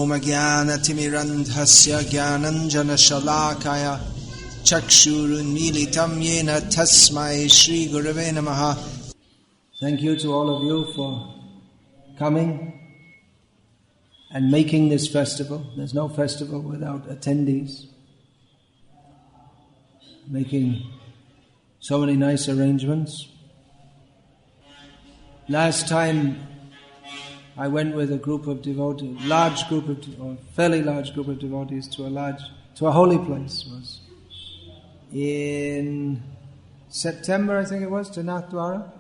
Omagyanatimirandhasya Gyananjana Shalakaya Chakshurunmilitam Yena Tasmai Shri Gurave Namaha. Thank you to all of you for coming and making this festival. There's no festival without attendees. Making so many nice arrangements. Last time I went with a group of devotees, fairly large group of devotees to a holy place. It was in September, I think it was, to Nathdwara?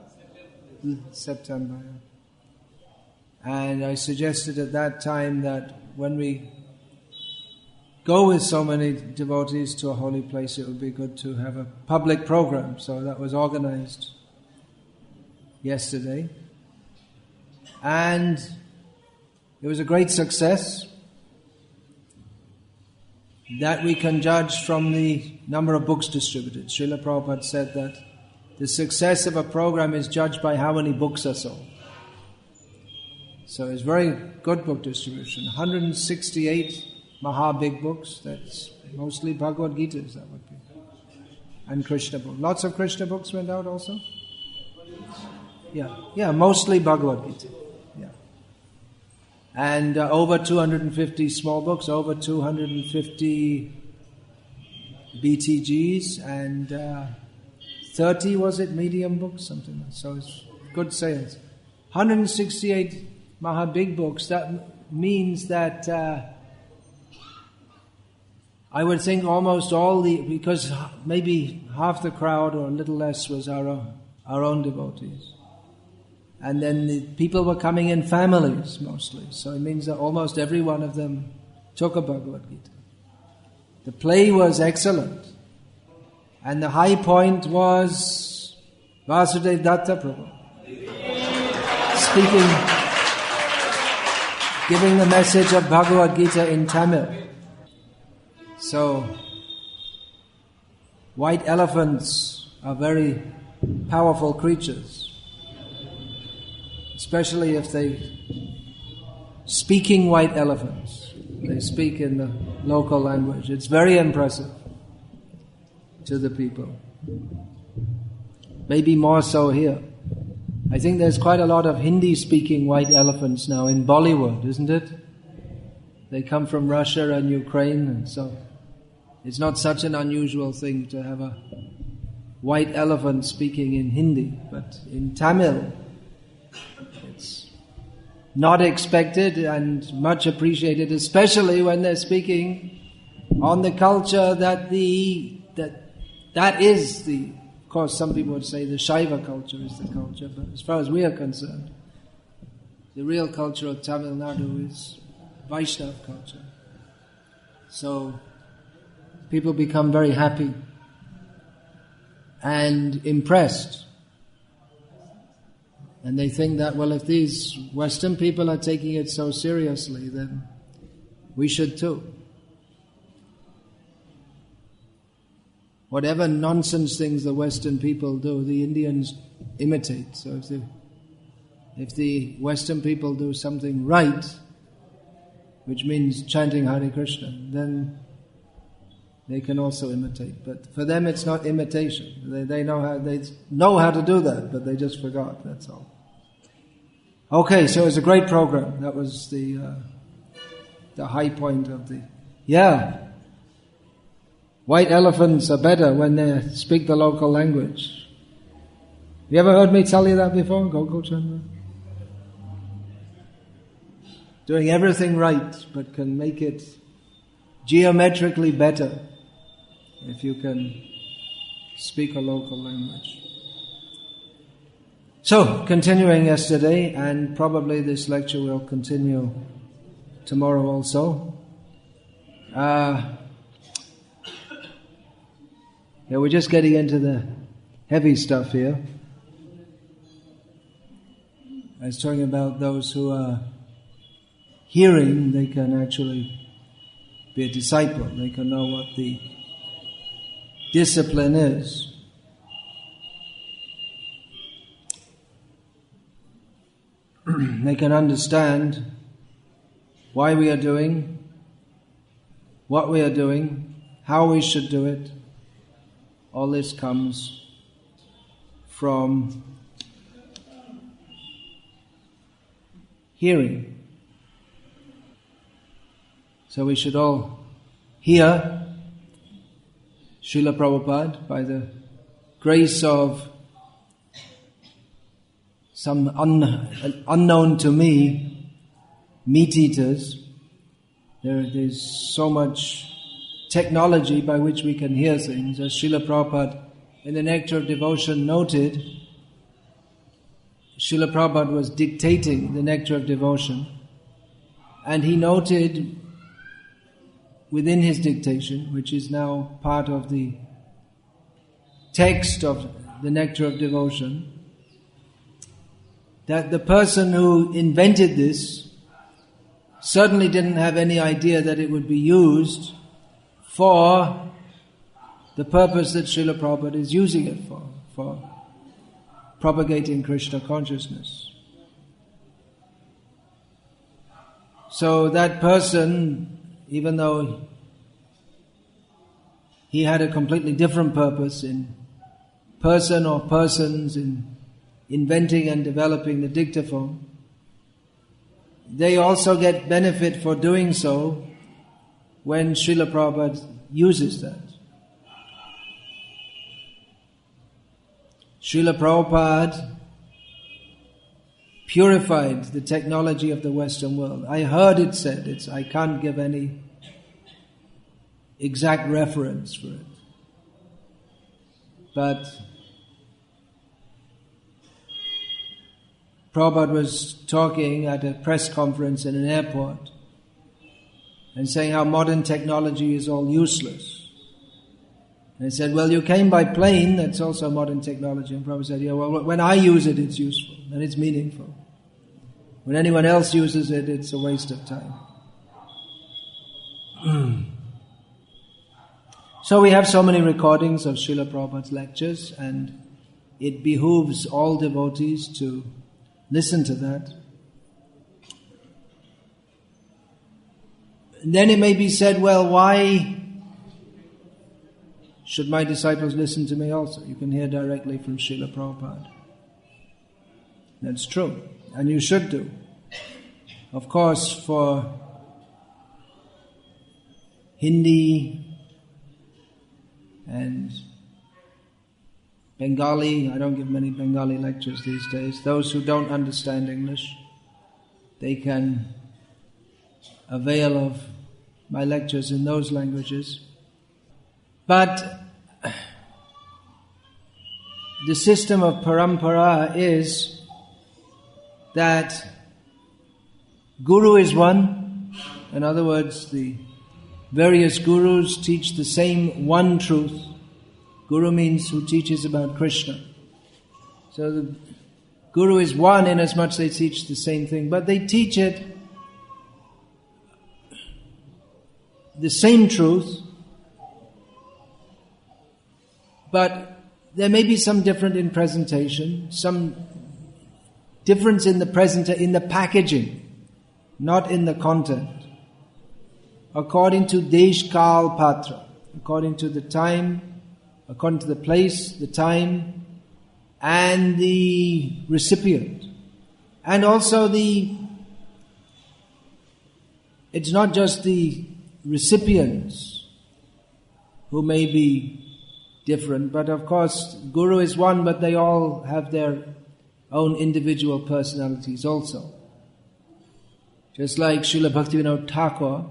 September. Yeah. And I suggested at that time that when we go with so many devotees to a holy place, it would be good to have a public program. So that was organized yesterday. And it was a great success that we can judge from the number of books distributed. Srila Prabhupada said that the success of a program is judged by how many books are sold. So it's very good book distribution. 168 Maha big books, that's mostly Bhagavad Gitas, that would be. And Krishna books. Lots of Krishna books went out also? Yeah, mostly Bhagavad Gita. Yeah. And over 250 small books, over 250 BTGs, and 30, was it, medium books? Something like that. So it's good sales. 168 Maha big books, that means that I would think almost all because maybe half the crowd or a little less was our own devotees. And then the people were coming in families mostly. So it means that almost every one of them took a Bhagavad Gita. The play was excellent. And the high point was Vasudev Datta Prabhu giving the message of Bhagavad Gita in Tamil. So, white elephants are very powerful creatures. Especially if speaking white elephants. They speak in the local language. It's very impressive to the people. Maybe more so here. I think there's quite a lot of Hindi-speaking white elephants now in Bollywood, isn't it? They come from Russia and Ukraine, and so it's not such an unusual thing to have a white elephant speaking in Hindi, but in Tamil, it's not expected and much appreciated, especially when they're speaking on the culture that is the. Of course, some people would say the Shaiva culture is the culture, but as far as we are concerned, the real culture of Tamil Nadu is Vaishnava culture. So people become very happy and impressed. And they think that, well, if these Western people are taking it so seriously, then we should too. Whatever nonsense things the Western people do, the Indians imitate. So if the Western people do something right, which means chanting Hare Krishna, then they can also imitate. But for them it's not imitation. They know how to do that, but they just forgot, that's all. Okay, so it was a great program. That was the high point of the... Yeah. White elephants are better when they speak the local language. You ever heard me tell you that before? Gokul Chandra? Doing everything right, but can make it geometrically better if you can speak a local language. So, continuing yesterday, and probably this lecture will continue tomorrow also. Yeah, we're just getting into the heavy stuff here. I was talking about those who are hearing, they can actually be a disciple. They can know what the discipline is. They can understand why we are doing, what we are doing, how we should do it. All this comes from hearing. So we should all hear Srila Prabhupada by the grace of some unknown to me meat eaters. There's so much technology by which we can hear things. As Srila Prabhupada in the Nectar of Devotion noted, Srila Prabhupada was dictating the Nectar of Devotion, and he noted within his dictation, which is now part of the text of the Nectar of Devotion, that the person who invented this certainly didn't have any idea that it would be used for the purpose that Srila Prabhupada is using it for propagating Krishna consciousness. So that person, even though he had a completely different purpose in person or persons in inventing and developing the dictaphone, they also get benefit for doing so when Srila Prabhupada uses that. Srila Prabhupada purified the technology of the Western world. I heard it said, I can't give any exact reference for it. But Prabhupada was talking at a press conference in an airport and saying how modern technology is all useless. And he said, well, you came by plane, that's also modern technology. And Prabhupada said, yeah, well, when I use it, it's useful and it's meaningful. When anyone else uses it, it's a waste of time. So we have so many recordings of Srila Prabhupada's lectures, and it behooves all devotees to listen to that. And then it may be said, well, why should my disciples listen to me also? You can hear directly from Srila Prabhupada. That's true, and you should do. Of course, for Hindi and Bengali, I don't give many Bengali lectures these days. Those who don't understand English, they can avail of my lectures in those languages. But the system of parampara is that Guru is one. In other words, the various gurus teach the same one truth. Guru means who teaches about Krishna. So the Guru is one in as much they teach the same thing, but they teach it the same truth, but there may be some difference in presentation, some difference in the packaging, not in the content. According to Desh Kal Patra, according to the time, according to the place, the time, and the recipient. And also it's not just the recipients who may be different, but of course Guru is one, but they all have their own individual personalities also. Just like Srila Bhaktivinoda Thakur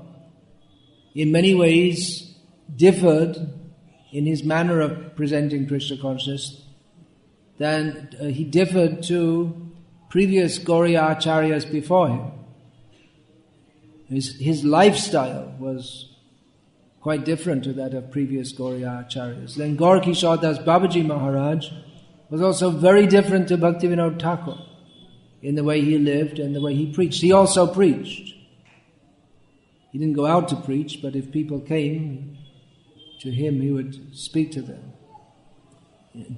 in many ways differed in his manner of presenting Krishna consciousness, then he differed to previous Gauriya Acharyas before him. His lifestyle was quite different to that of previous Gauriya Acharyas. Then Gaur Kishore Das Babaji Maharaj was also very different to Bhaktivinoda Thakur in the way he lived and the way he preached. He also preached. He didn't go out to preach, but if people came to him, he would speak to them.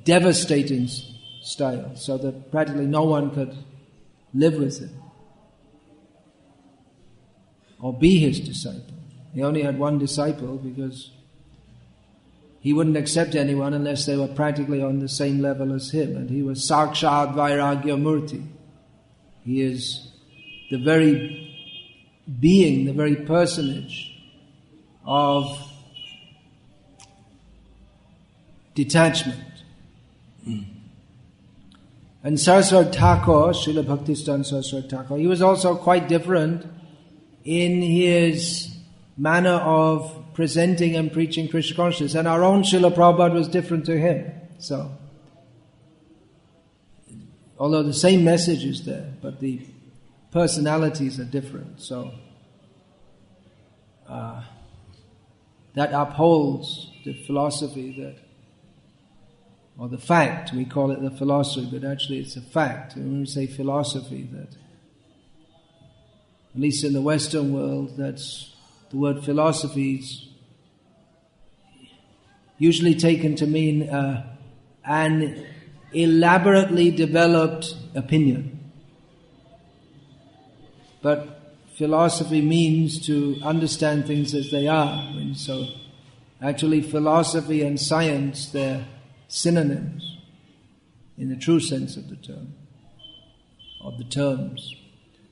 Devastating style, so that practically no one could live with him. or be his disciple. He only had one disciple because he wouldn't accept anyone unless they were practically on the same level as him. And he was Sakshad Vairagya Murti. He is the very being, the very personage of detachment. And Saraswati Thakur, Srila Bhaktistan Saraswati Thakur, he was also quite different in his manner of presenting and preaching Krishna consciousness. And our own Srila Prabhupada was different to him. So, although the same message is there, but the personalities are different. So, that upholds the philosophy that, or the fact, we call it the philosophy, but actually it's a fact. And when we say philosophy, that, at least in the Western world, that's the word philosophy is usually taken to mean an elaborately developed opinion. But philosophy means to understand things as they are. And so actually philosophy and science, they're synonyms in the true sense of the term, of the terms.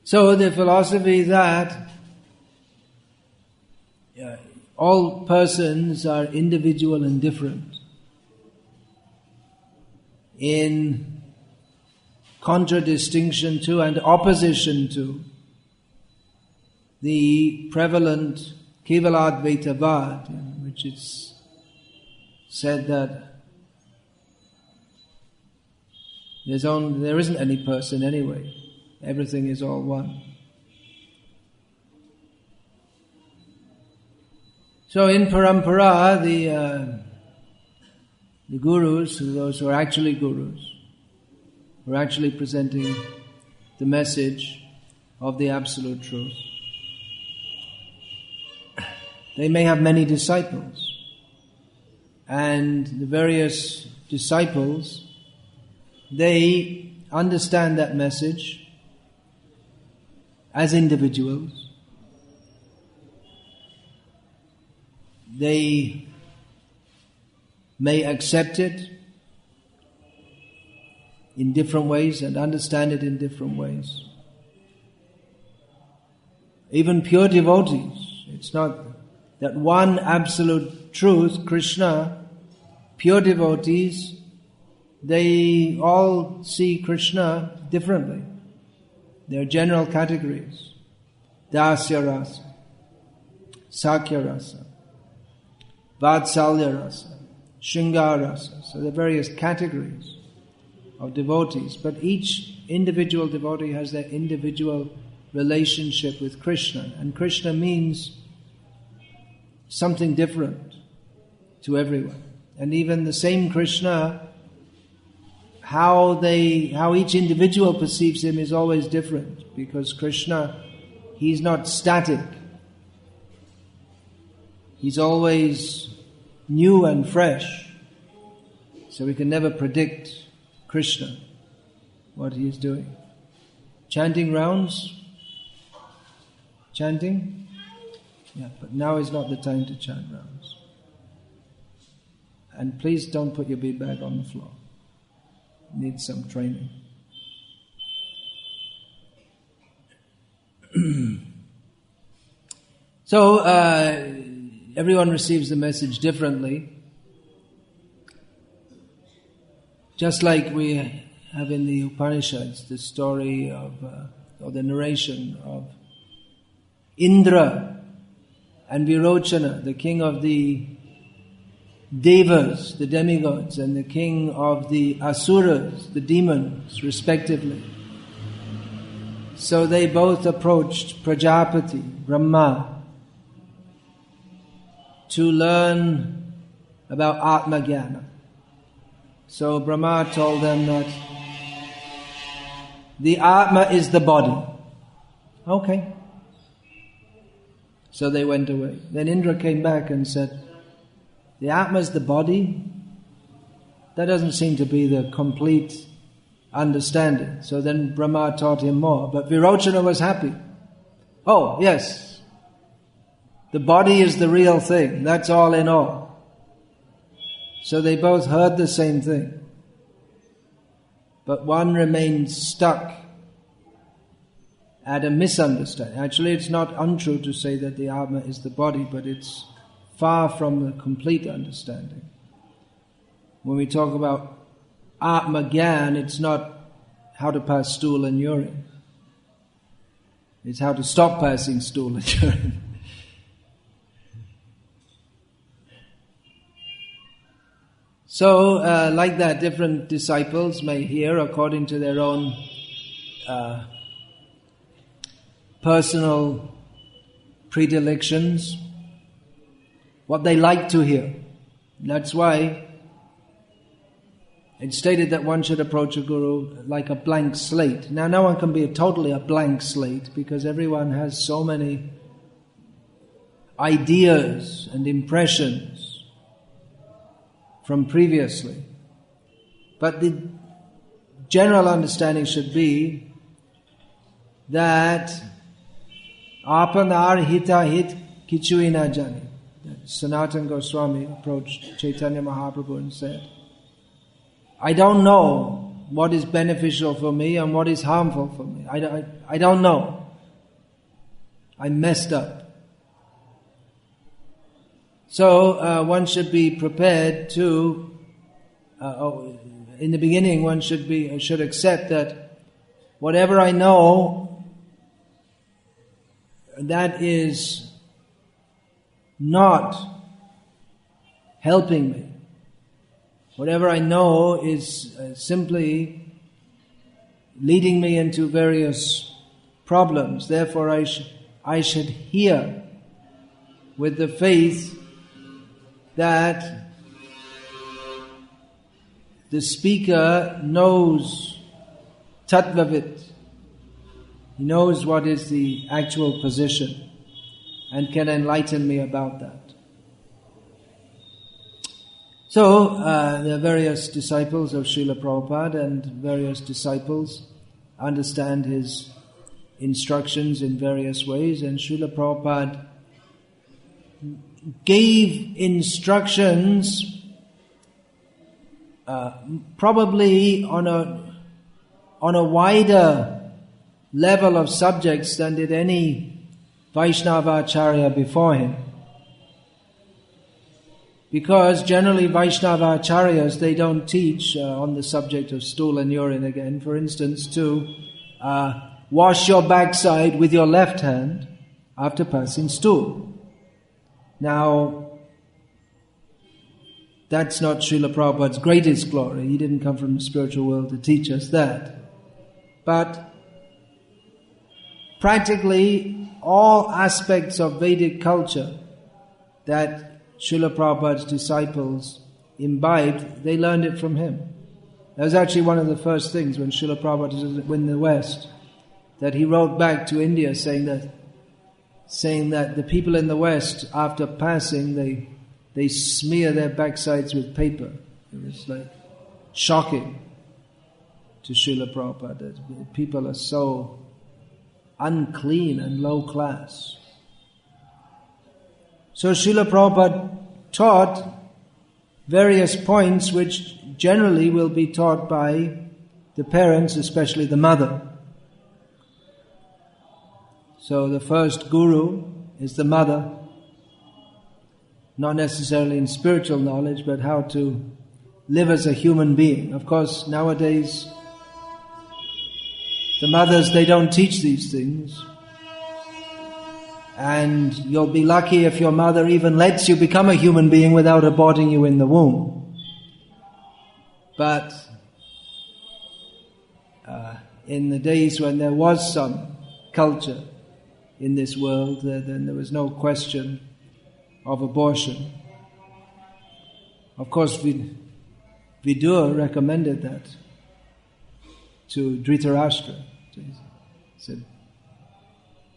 So the philosophy that all persons are individual and different in contradistinction to and opposition to the prevalent Kevaladvaitavad, in which it's said that there isn't any person anyway. Everything is all one. So in Parampara, the gurus, those who are actually gurus, who are actually presenting the message of the Absolute Truth, they may have many disciples. And the various disciples, they understand that message as individuals. They may accept it in different ways and understand it in different ways. Even pure devotees, it's not that one absolute truth, Krishna, pure devotees, they all see Krishna differently. There are general categories. Dasya rasa, Sakya rasa, Vatsalya rasa, Shringar rasa. So there are various categories of devotees, but each individual devotee has their individual relationship with Krishna, and Krishna means something different to everyone. And even the same Krishna, how each individual perceives him is always different, because Krishna, he's not static. He's always new and fresh. So we can never predict Krishna, what he is doing. Chanting rounds? Chanting? Yeah, but now is not the time to chant rounds. And please don't put your bead bag on the floor. Need some training. So, everyone receives the message differently. Just like we have in the Upanishads the story of, or the narration of Indra and Virochana, the king of the Devas, the demigods, and the king of the Asuras, the demons, respectively. So they both approached Prajapati, Brahma, to learn about Atma Jnana. So Brahma told them that the Atma is the body. Okay. So they went away. Then Indra came back and said, the Atma is the body? That doesn't seem to be the complete understanding. So then Brahma taught him more. But Virochana was happy. Oh, yes, The body is the real thing. That's all in all. So they both heard the same thing. But one remained stuck at a misunderstanding. Actually, it's not untrue to say that the Atma is the body, but it's far from the complete understanding. When we talk about Atma Gyan, it's not how to pass stool and urine. It's how to stop passing stool and urine. So, like that, different disciples may hear according to their own personal predilections what they like to hear. That's why it's stated that one should approach a guru like a blank slate. Now, no one can be totally a blank slate because everyone has so many ideas and impressions from previously. But the general understanding should be that Apanar hita hit kichuina jani. Sanatana Goswami approached Chaitanya Mahaprabhu and said, I don't know what is beneficial for me and what is harmful for me. I don't know. I messed up. So one should be prepared to, in the beginning one should accept that whatever I know that is not helping me. Whatever I know is simply leading me into various problems. Therefore I should hear with the faith that the speaker knows tattvavit. He knows what is the actual position and can enlighten me about that. So, there are various disciples of Srila Prabhupada and various disciples understand his instructions in various ways, and Srila Prabhupada gave instructions probably on a wider level of subjects than did any Vaishnava Acharya before him. Because generally Vaishnava Acharyas, they don't teach on the subject of stool and urine again. For instance, to wash your backside with your left hand after passing stool. Now, that's not Srila Prabhupada's greatest glory. He didn't come from the spiritual world to teach us that. But practically all aspects of Vedic culture that Srila Prabhupada's disciples imbibed, they learned it from him. That was actually one of the first things when Srila Prabhupada was in the West, that he wrote back to India saying that the people in the West, after passing, they smear their backsides with paper. It was like shocking to Srila Prabhupada that people are so unclean and low class. So Srila Prabhupada taught various points which generally will be taught by the parents, especially the mother. So the first guru is the mother, not necessarily in spiritual knowledge, but how to live as a human being. Of course, nowadays, the mothers, they don't teach these things. And you'll be lucky if your mother even lets you become a human being without aborting you in the womb. But in the days when there was some culture in this world, then there was no question of abortion. Of course, Vidura recommended that to Dhritarashtra. He said,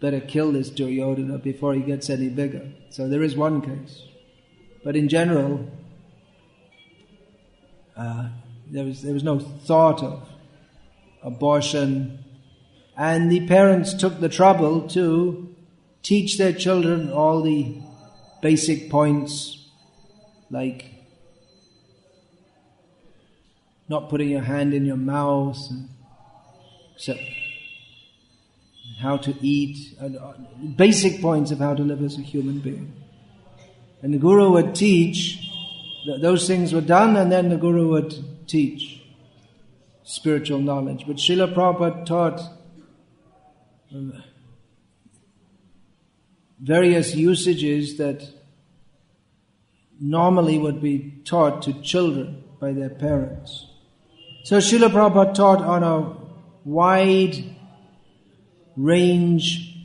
better kill this Duryodhana before he gets any bigger. So there is one case. But in general, there was no thought of abortion. And the parents took the trouble to teach their children all the basic points, like not putting your hand in your mouth, except how to eat, basic points of how to live as a human being. And the Guru would teach that those things were done, and then the Guru would teach spiritual knowledge. But Srila Prabhupada taught various usages that normally would be taught to children by their parents. So Srila Prabhupada taught on a wide range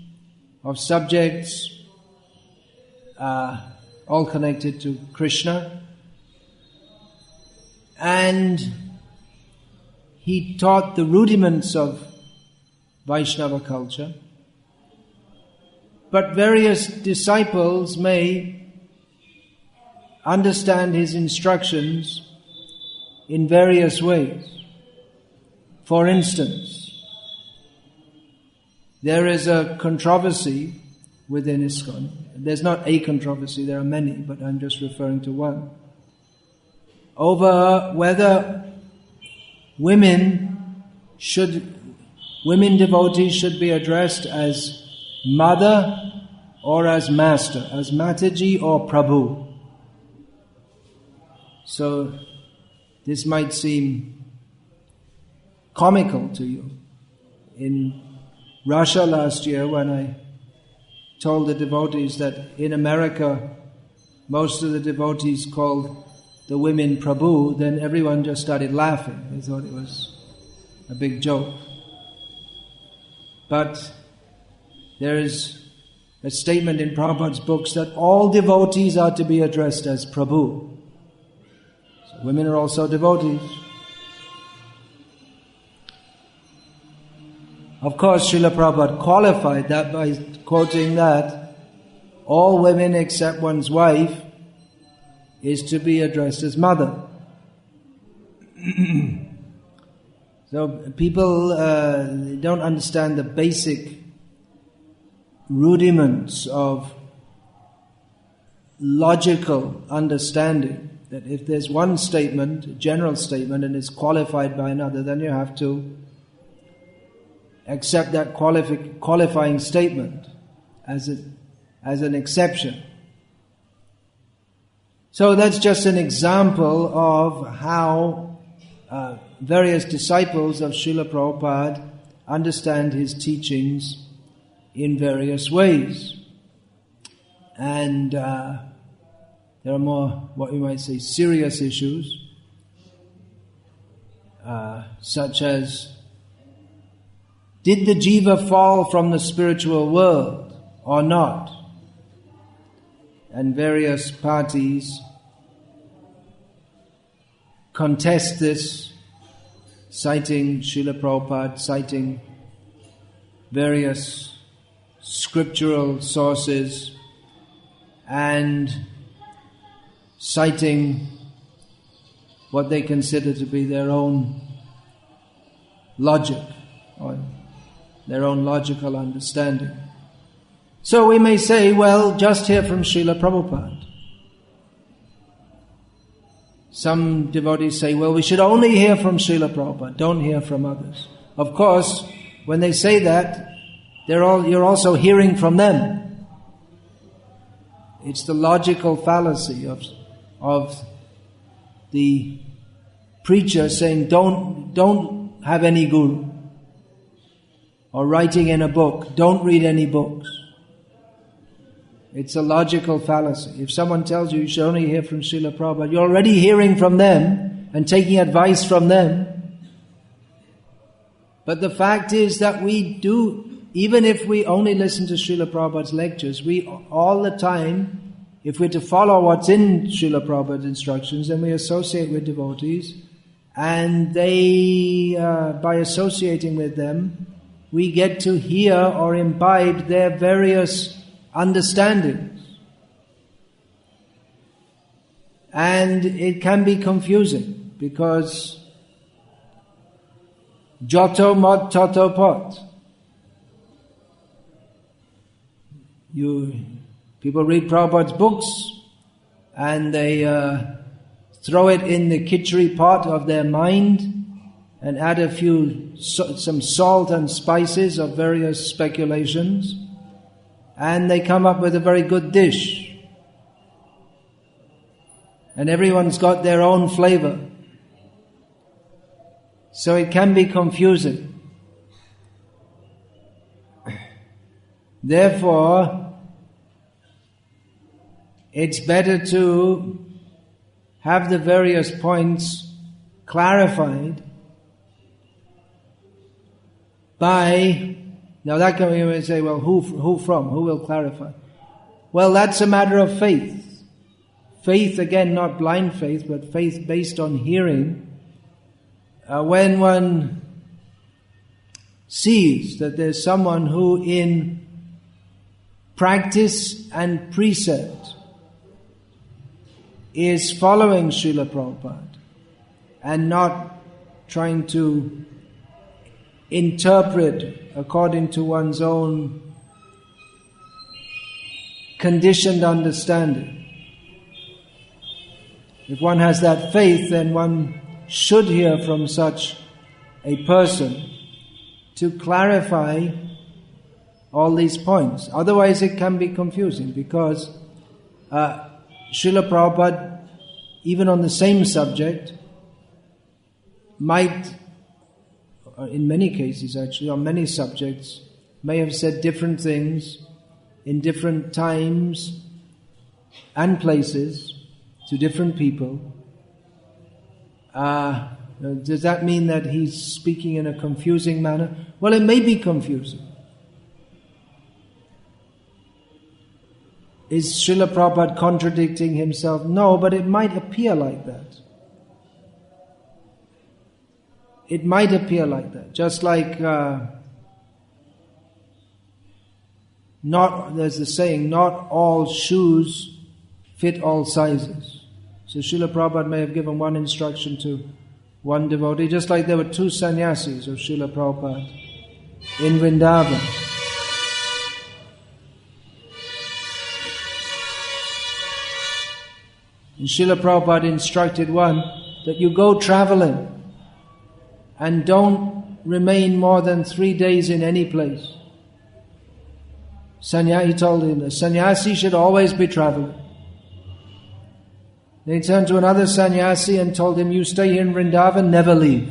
of subjects, all connected to Krishna. And he taught the rudiments of Vaishnava culture. But various disciples may understand his instructions in various ways. For instance, there is a controversy within ISKCON. There's not a controversy, there are many, but I'm just referring to one. Over whether women devotees should be addressed as mother or as master, as Mataji or Prabhu. So this might seem comical to you. In Russia last year, when I told the devotees that in America most of the devotees called the women Prabhu, then everyone just started laughing. They thought it was a big joke. But there is a statement in Prabhupada's books that all devotees are to be addressed as Prabhu. So women are also devotees. Of course, Srila Prabhupada qualified that by quoting that all women except one's wife is to be addressed as mother. So people don't understand the basic rudiments of logical understanding, that if there's one statement, a general statement, and it's qualified by another, then you have to accept that qualifying statement as an exception. So that's just an example of how various disciples of Srila Prabhupada understand his teachings in various ways. And there are more, what you might say, serious issues, such as, did the jiva fall from the spiritual world or not? And various parties contest this, citing Srila Prabhupada, citing various scriptural sources, and citing what they consider to be their own logic, or their own logical understanding. So we may say, well, just hear from Srila Prabhupada. Some devotees say, well, we should only hear from Srila Prabhupada, don't hear from others. Of course, when they say that, you're also hearing from them. It's the logical fallacy of the preacher saying, don't have any guru. Or writing in a book, don't read any books. It's a logical fallacy. If someone tells you should only hear from Srila Prabhupada, you're already hearing from them and taking advice from them. But the fact is that we do, even if we only listen to Srila Prabhupada's lectures, we all the time, if we're to follow what's in Srila Prabhupada's instructions, then we associate with devotees, and they, by associating with them, we get to hear or imbibe their various understandings. And it can be confusing, because joto mod toto pot. People read Prabhupada's books and they throw it in the khichdi pot of their mind and add some salt and spices of various speculations, and they come up with a very good dish. And everyone's got their own flavor. So it can be confusing. Therefore, it's better to have the various points clarified by, now that can be say, well, who from? Who will clarify? Well, that's a matter of faith. Faith, again, not blind faith, but faith based on hearing. When one sees that there's someone who in practice and precept is following Srila Prabhupada and not trying to interpret according to one's own conditioned understanding. If one has that faith, then one should hear from such a person to clarify all these points. Otherwise it can be confusing, because Srila Prabhupada, even on the same subject, might, in many cases actually, on many subjects, may have said different things in different times and places to different people. Does that mean that he's speaking in a confusing manner? Well, it may be confusing. Is Srila Prabhupada contradicting himself? No, but it might appear like that. It might appear like that. Just like, there's the saying, not all shoes fit all sizes. So Srila Prabhupada may have given one instruction to one devotee, just like there were two sannyasis of Srila Prabhupada in Vrindavan. And Srila Prabhupada instructed one that you go traveling and don't remain more than 3 days in any place. He told him the sannyasi should always be traveling. Then he turned to another sannyasi and told him, you stay here in Vrindavan, never leave.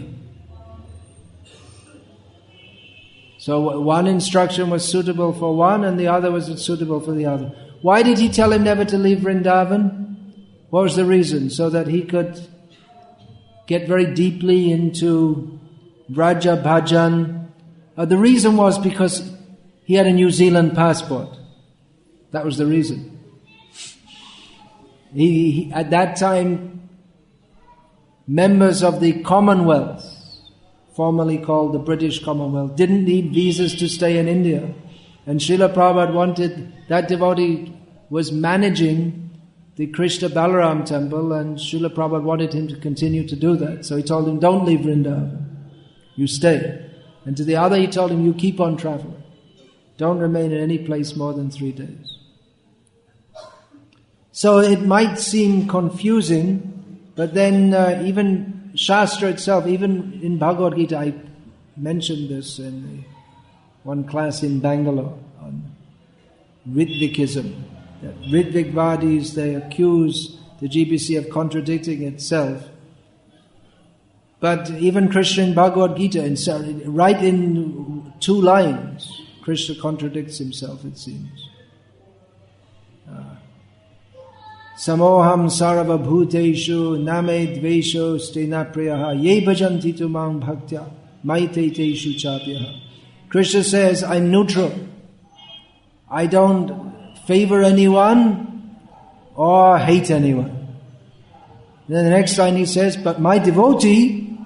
So one instruction was suitable for one and the other was suitable for the other. Why did he tell him never to leave Vrindavan? What was the reason? So that he could get very deeply into Vraja Bhajan. The reason was because he had a New Zealand passport. That was the reason. He at that time, members of the Commonwealth, formerly called the British Commonwealth, didn't need visas to stay in India. And Srila Prabhupada that devotee was managing the Krishna Balaram temple, and Srila Prabhupada wanted him to continue to do that. So he told him, don't leave Vrindavan, you stay. And to the other he told him, you keep on traveling. Don't remain in any place more than 3 days. So it might seem confusing, but then even Shastra itself, even in Bhagavad Gita, I mentioned this in one class in Bangalore on Ritvikism. That Ritvikvadis, they accuse the GBC of contradicting itself. But even Krishna in Bhagavad Gita, right in 2 lines, Krishna contradicts himself, it seems. Samoham sarva bhuteshu name dvesho stena priyaha ye bhajanti tu mang bhaktya maite teshu chapyaha. Krishna says, I'm neutral. I don't favor anyone or hate anyone. And then the next line he says, but my devotee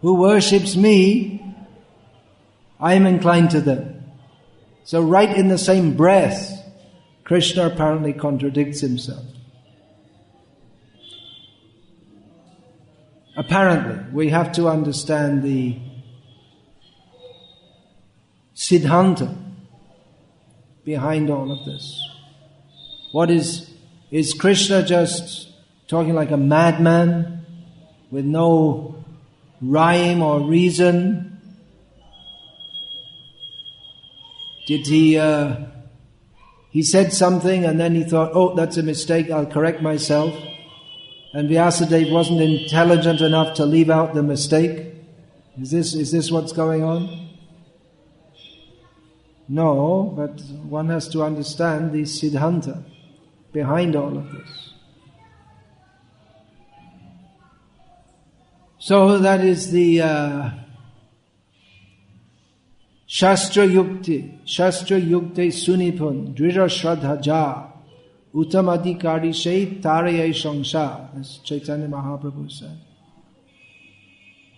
who worships me, I am inclined to them. So right in the same breath, Krishna apparently contradicts himself. Apparently, we have to understand the Siddhanta. behind all of this? What is Krishna just talking like a madman with no rhyme or reason? Did he said something and then he thought, oh, that's a mistake, I'll correct myself. And Vyasadeva wasn't intelligent enough to leave out the mistake. Is this what's going on? No, but one has to understand the Siddhanta behind all of this. So that is the Shastra Yukti Sunipun Drira Shraddha Ja Uttamadikari Shay Tarayay Shangsha, as Chaitanya Mahaprabhu said.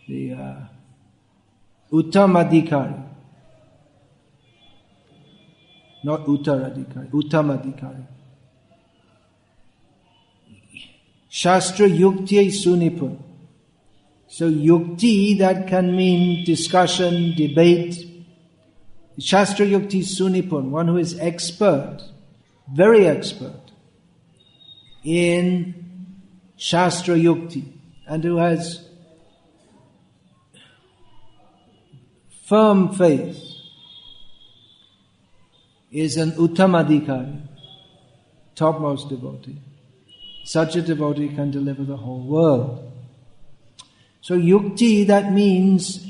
The Uttamadikari, not Uttaradikari, Uttamadikari. Shastra Yukti Sunipun. So Yukti, that can mean discussion, debate. Shastra Yukti Sunipun, one who is expert, very expert in Shastra Yukti, and who has firm faith, is an Uttamadikari, topmost devotee. Such a devotee can deliver the whole world. So Yukti, that means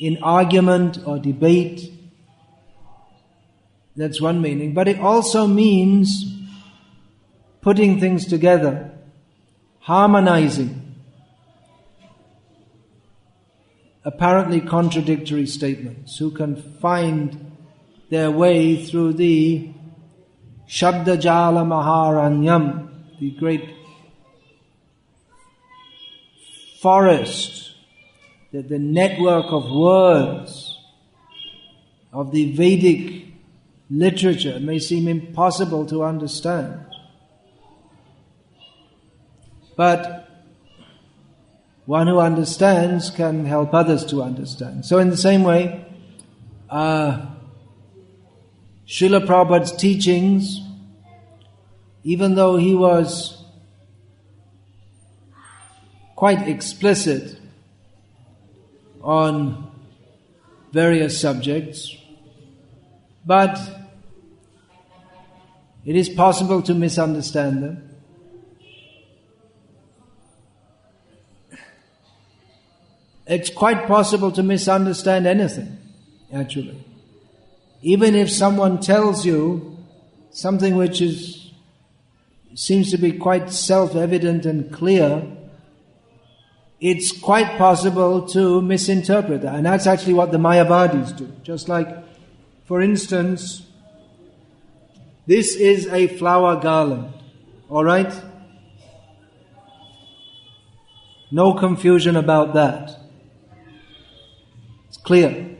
in argument or debate. That's one meaning. But it also means putting things together, harmonizing apparently contradictory statements, who can find their way through the Shabdajala Maharanyam, the great forest, the network of words of the Vedic literature may seem impossible to understand. But one who understands can help others to understand. So in the same way, Srila Prabhupada's teachings, even though he was quite explicit on various subjects, but it is possible to misunderstand them. It's quite possible to misunderstand anything, actually. Even if someone tells you something which seems to be quite self-evident and clear, it's quite possible to misinterpret that. And that's actually what the Mayavadis do. Just like, for instance, this is a flower garland, all right? No confusion about that. It's clear.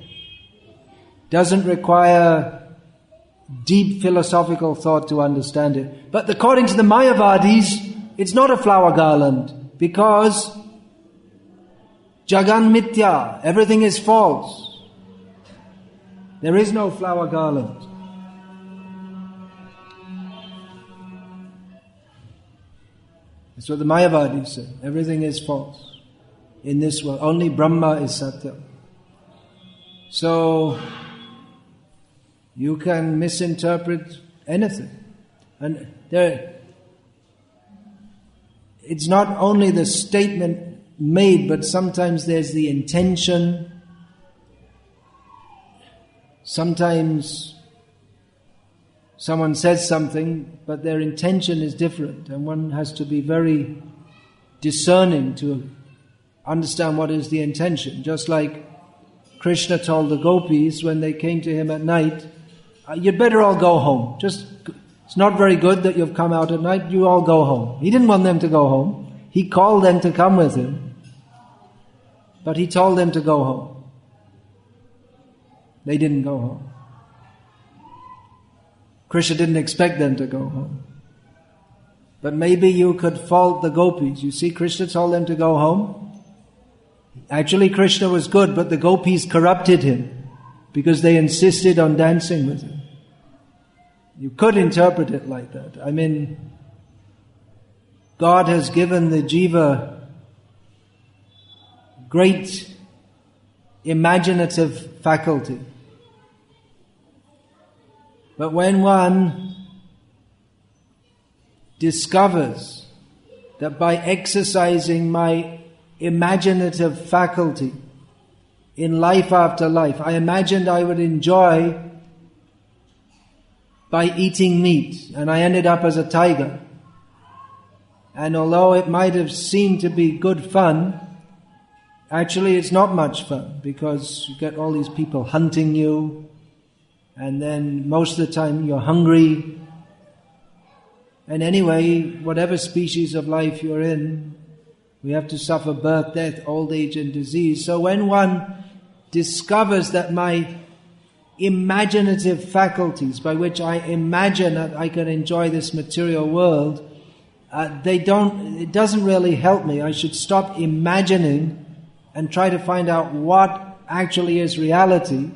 Doesn't require deep philosophical thought to understand it. But according to the Mayavadis, it's not a flower garland, because Jagan Mithya, everything is false. There is no flower garland. That's what the Mayavadis say. Everything is false in this world. Only Brahma is Satya. So you can misinterpret anything. And it's not only the statement made, but sometimes there's the intention. Sometimes someone says something, but their intention is different, and one has to be very discerning to understand what is the intention. Just like Krishna told the gopis when they came to him at night, you'd better all go home. It's not very good that you've come out at night, you all go home. He didn't want them to go home. He called them to come with him, but he told them to go home. They didn't go home. Krishna didn't expect them to go home. But maybe you could fault the gopis. You see, Krishna told them to go home. Actually, Krishna was good, but the gopis corrupted him because they insisted on dancing with him. You could interpret it like that. I mean, God has given the jiva great imaginative faculty. But when one discovers that by exercising my imaginative faculty in life after life, I imagined I would enjoy by eating meat, and I ended up as a tiger. And although it might have seemed to be good fun, actually it's not much fun, because you get all these people hunting you, and then most of the time you're hungry. And anyway, whatever species of life you're in, we have to suffer birth, death, old age and disease. So when one discovers that my imaginative faculties, by which I imagine that I can enjoy this material world, it doesn't really help me. I should stop imagining and try to find out what actually is reality.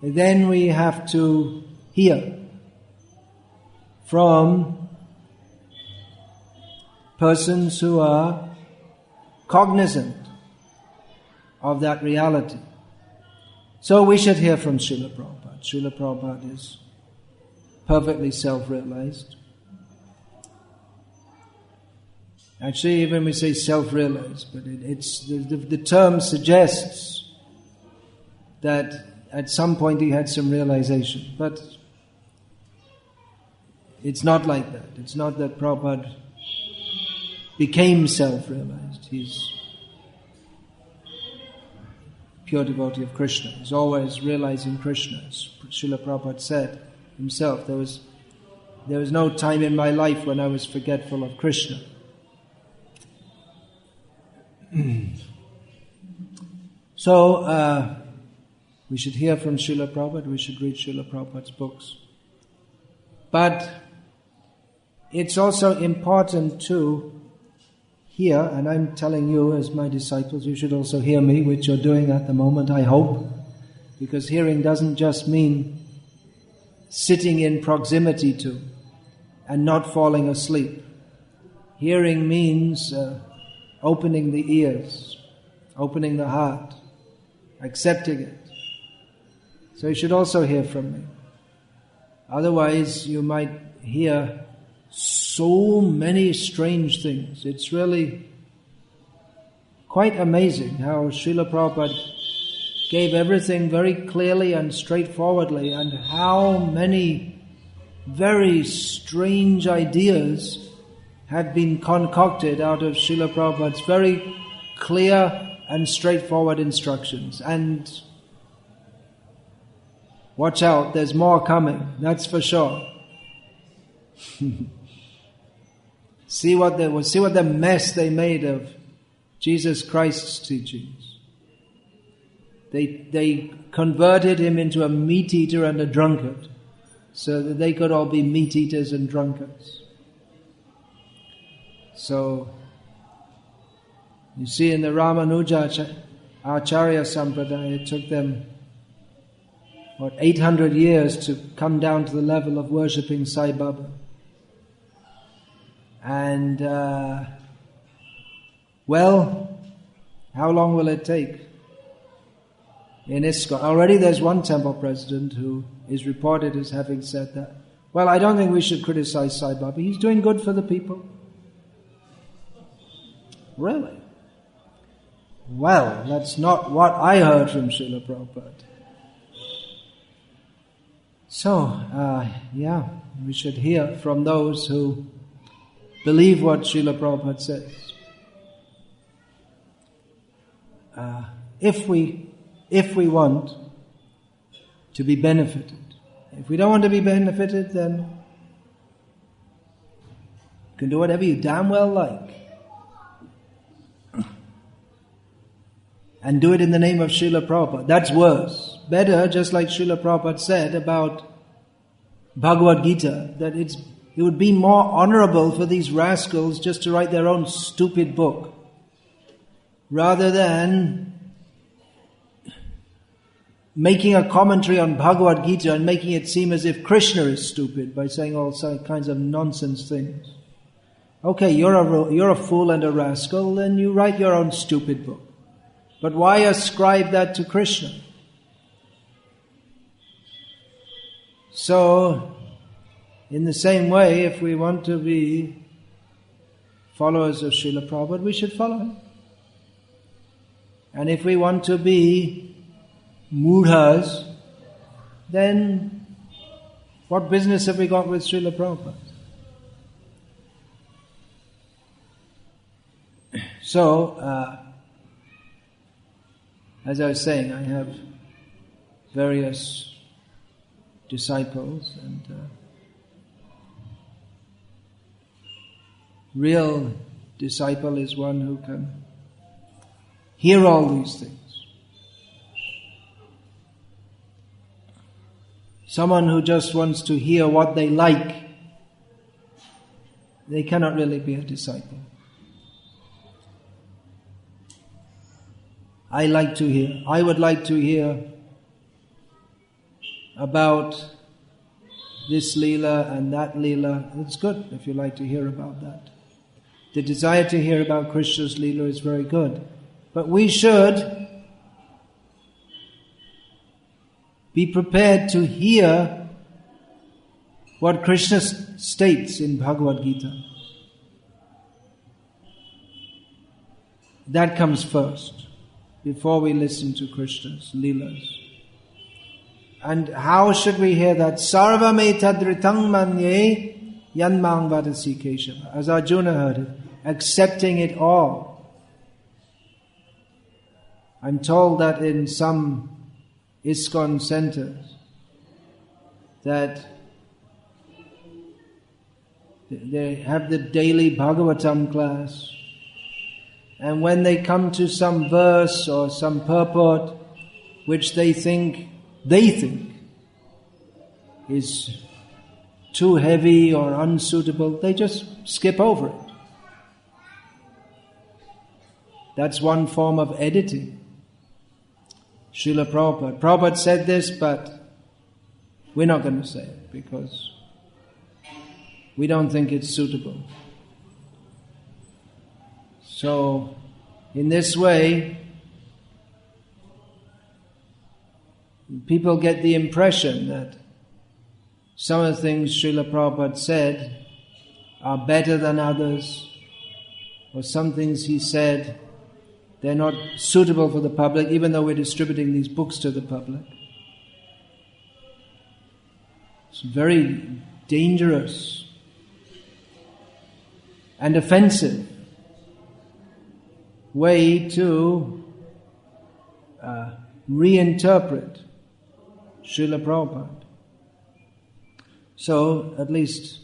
Then we have to hear from persons who are cognizant of that reality. So we should hear from Srila Prabhupada. Srila Prabhupada is perfectly self-realized. Actually, even we say self-realized, but it's the term suggests that at some point he had some realization. But it's not like that. It's not that Prabhupada became self-realized. He's pure devotee of Krishna. He's always realizing Krishna. As Srila Prabhupada said himself, there was no time in my life when I was forgetful of Krishna. So, we should hear from Srila Prabhupada, we should read Srila Prabhupada's books. But it's also important to hear, and I'm telling you as my disciples, you should also hear me, which you're doing at the moment, I hope, because hearing doesn't just mean sitting in proximity to and not falling asleep. Hearing means opening the ears, opening the heart, accepting it. So you should also hear from me. Otherwise, you might hear so many strange things. It's really quite amazing how Srila Prabhupada gave everything very clearly and straightforwardly, and how many very strange ideas have been concocted out of Srila Prabhupada's very clear and straightforward instructions. And watch out, there's more coming, that's for sure. See what the mess they made of Jesus Christ's teachings. They converted him into a meat eater and a drunkard, so that they could all be meat eaters and drunkards. So, you see, in the Ramanuja Acharya Sampradaya, it took them 800 years to come down to the level of worshipping Sai Baba. And, how long will it take? In ISKCON, already there's one temple president who is reported as having said that. Well, I don't think we should criticize Sai Baba. He's doing good for the people. Really? Well, that's not what I heard from Srila Prabhupada. So, we should hear from those who believe what Srila Prabhupada says. If we want to be benefited. If we don't want to be benefited, then you can do whatever you damn well like. And do it in the name of Srila Prabhupada. That's worse. Better, just like Srila Prabhupada said about Bhagavad Gita, that it would be more honorable for these rascals just to write their own stupid book, rather than making a commentary on Bhagavad Gita and making it seem as if Krishna is stupid by saying all kinds of nonsense things. Okay, you're a fool and a rascal, then you write your own stupid book. But why ascribe that to Krishna? So, in the same way, if we want to be followers of Srila Prabhupada, we should follow him. And if we want to be mudhas, then what business have we got with Srila Prabhupada? So, as I was saying, I have various disciples, and real disciple is one who can hear all these things. Someone who just wants to hear what they like, they cannot really be a disciple. I would like to hear about this Leela and that Leela. It's good if you like to hear about that. The desire to hear about Krishna's Leela is very good. But we should be prepared to hear what Krishna states in Bhagavad Gita. That comes first, before we listen to Krishna's Leelas. And how should we hear that? Sarvam etadritang manye yanmang vadasi Keshava. As Arjuna heard it, accepting it all. I'm told that in some ISKCON centers that they have the daily Bhagavatam class, and when they come to some verse or some purport which they think is too heavy or unsuitable, they just skip over it. That's one form of editing. Srila Prabhupada said this, but we're not going to say it because we don't think it's suitable. So, in this way, people get the impression that some of the things Srila Prabhupada said are better than others, or some things he said, they're not suitable for the public, even though we're distributing these books to the public. It's very dangerous and offensive way to reinterpret Srila Prabhupada. So, at least,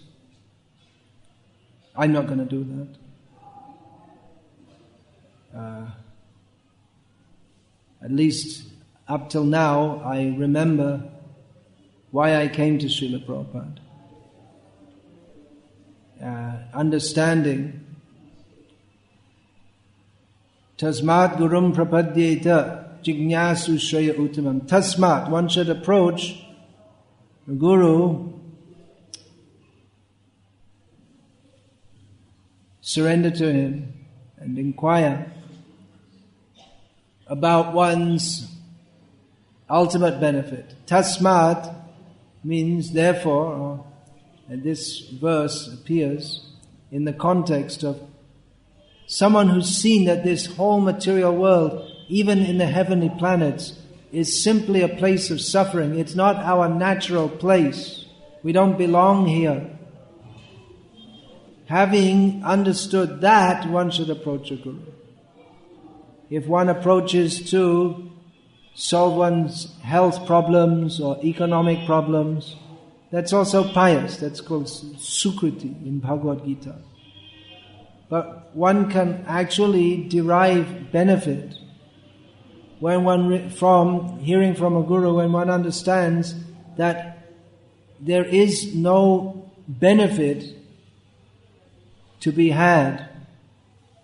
I'm not going to do that. At least, up till now, I remember why I came to Srila Prabhupada. Understanding Tasmat Gurum Prapadyeta Jignasu Shraya Uttamam. Tasmat, one should approach the Guru, surrender to him, and inquire about one's ultimate benefit. Tasmat means therefore, and this verse appears in the context of someone who's seen that this whole material world, even in the heavenly planets, is simply a place of suffering. It's not our natural place. We don't belong here. Having understood that, one should approach a Guru. If one approaches to solve one's health problems or economic problems, that's also pious. That's called Sukriti in Bhagavad Gita. But one can actually derive benefit when from hearing from a Guru, when one understands that there is no benefit to be had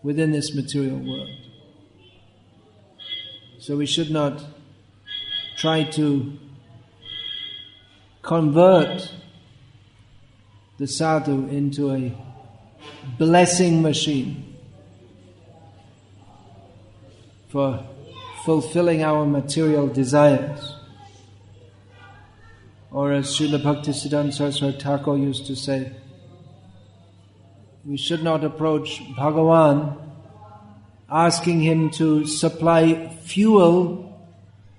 within this material world. So we should not try to convert the sadhu into a blessing machine for fulfilling our material desires. Or as Srila Bhaktisiddhanta Saraswati Thakur used to say, we should not approach Bhagavan asking him to supply fuel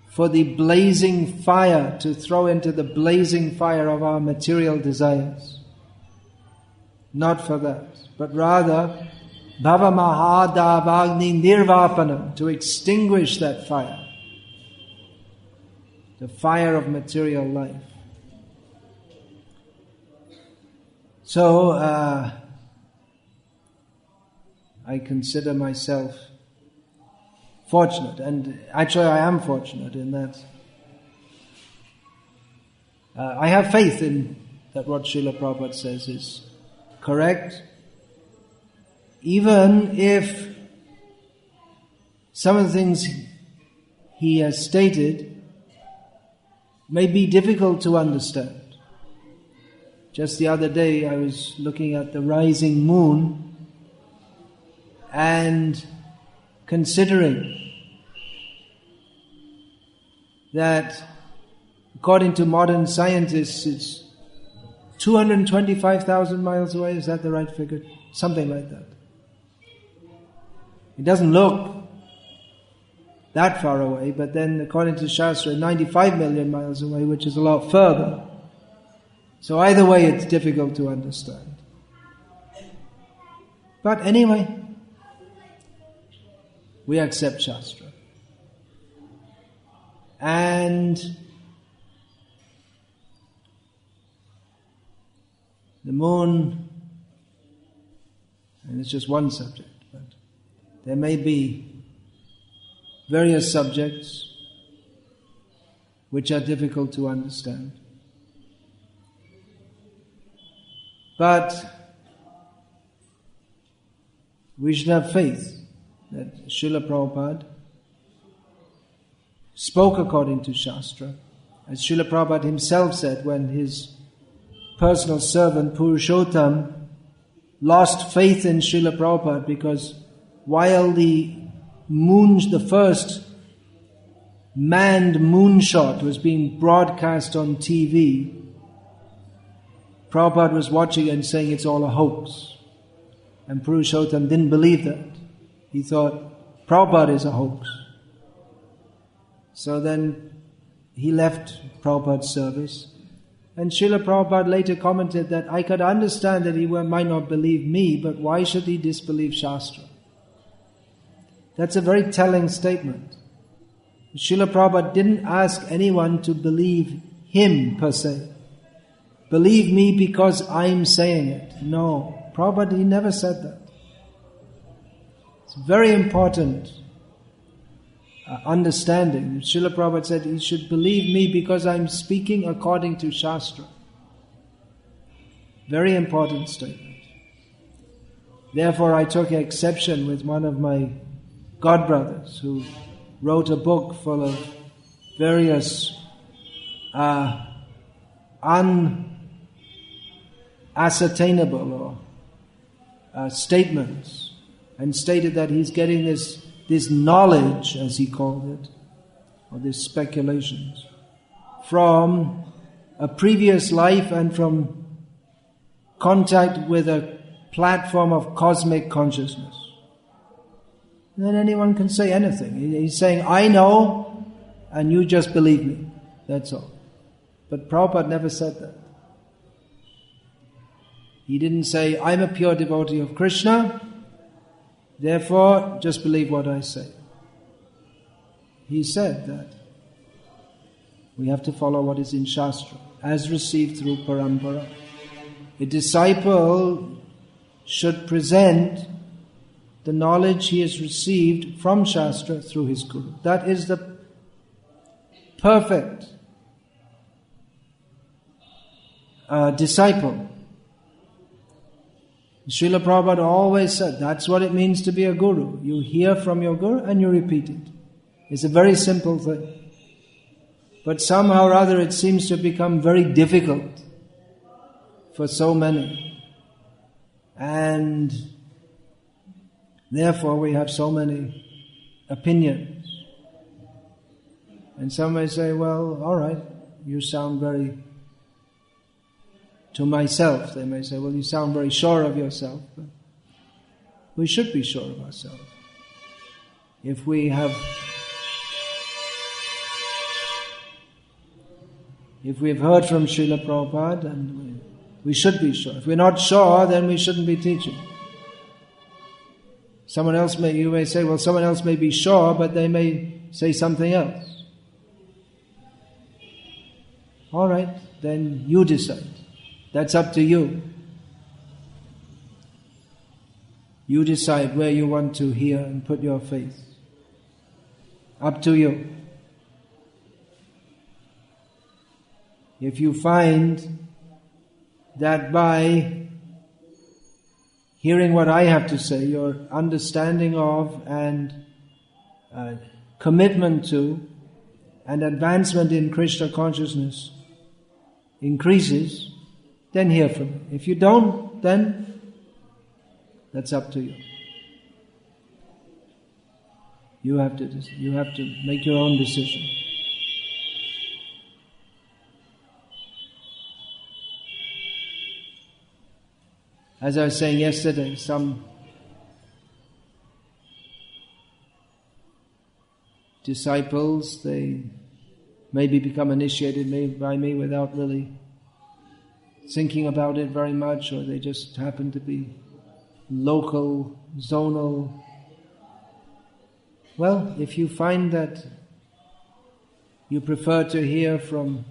for the blazing fire, to throw into the blazing fire of our material desires. Not for that, but rather, Bhava Mahadavagni Nirvapanam, to extinguish that fire, the fire of material life. So, I consider myself fortunate, and actually I am fortunate in that I have faith in that what Srila Prabhupada says is correct, even if some of the things he has stated may be difficult to understand. Just the other day I was looking at the rising moon and considering that according to modern scientists it's 225,000 miles away. Is that the right figure? Something like that. It doesn't look that far away, but then according to Shastra, 95 million miles away, which is a lot further. So either way, it's difficult to understand. But anyway, we accept Shastra. And the moon, and it's just one subject, but there may be various subjects which are difficult to understand. But we should have faith that Srila Prabhupada spoke according to Shastra. As Srila Prabhupada himself said when his personal servant Purushottam lost faith in Srila Prabhupada because while the first manned moonshot was being broadcast on TV, Prabhupada was watching and saying it's all a hoax. And Purushottam didn't believe that. He thought Prabhupada is a hoax. So then he left Prabhupada's service. And Srila Prabhupada later commented that I could understand that he might not believe me, but why should he disbelieve Shastra? That's a very telling statement. Srila Prabhupada didn't ask anyone to believe him per se. Believe me because I'm saying it. No, Prabhupada, he never said that. It's very important understanding. Srila Prabhupada said, you should believe me because I'm speaking according to Shastra. Very important statement. Therefore, I took exception with one of my godbrothers who wrote a book full of various unascertainable or statements, and stated that he's getting this knowledge, as he called it, or these speculations, from a previous life and from contact with a platform of cosmic consciousness. And then anyone can say anything. He's saying, I know, and you just believe me. That's all. But Prabhupada never said that. He didn't say, I'm a pure devotee of Krishna, therefore just believe what I say. He said that we have to follow what is in Shastra, as received through parampara. A disciple should present the knowledge he has received from Shastra through his Guru. That is the perfect disciple. Srila Prabhupada always said, that's what it means to be a guru. You hear from your guru and you repeat it. It's a very simple thing. But somehow or other it seems to become very difficult for so many. And therefore we have so many opinions. And some may say, well, all right, you sound very... To myself, they may say, well, you sound very sure of yourself. But we should be sure of ourselves. If we've heard from Srila Prabhupada, and we should be sure. If we're not sure, then we shouldn't be teaching. You may say, well, someone else may be sure, but they may say something else. All right, then you decide. That's up to you. You decide where you want to hear and put your faith. Up to you. If you find that by hearing what I have to say, your understanding of and commitment to and advancement in Krishna consciousness increases, then hear from me. If you don't, then that's up to you. You have to make your own decision. As I was saying yesterday, some disciples, they maybe become initiated by me without really thinking about it very much, or they just happen to be local, zonal. Well, if you find that you prefer to hear from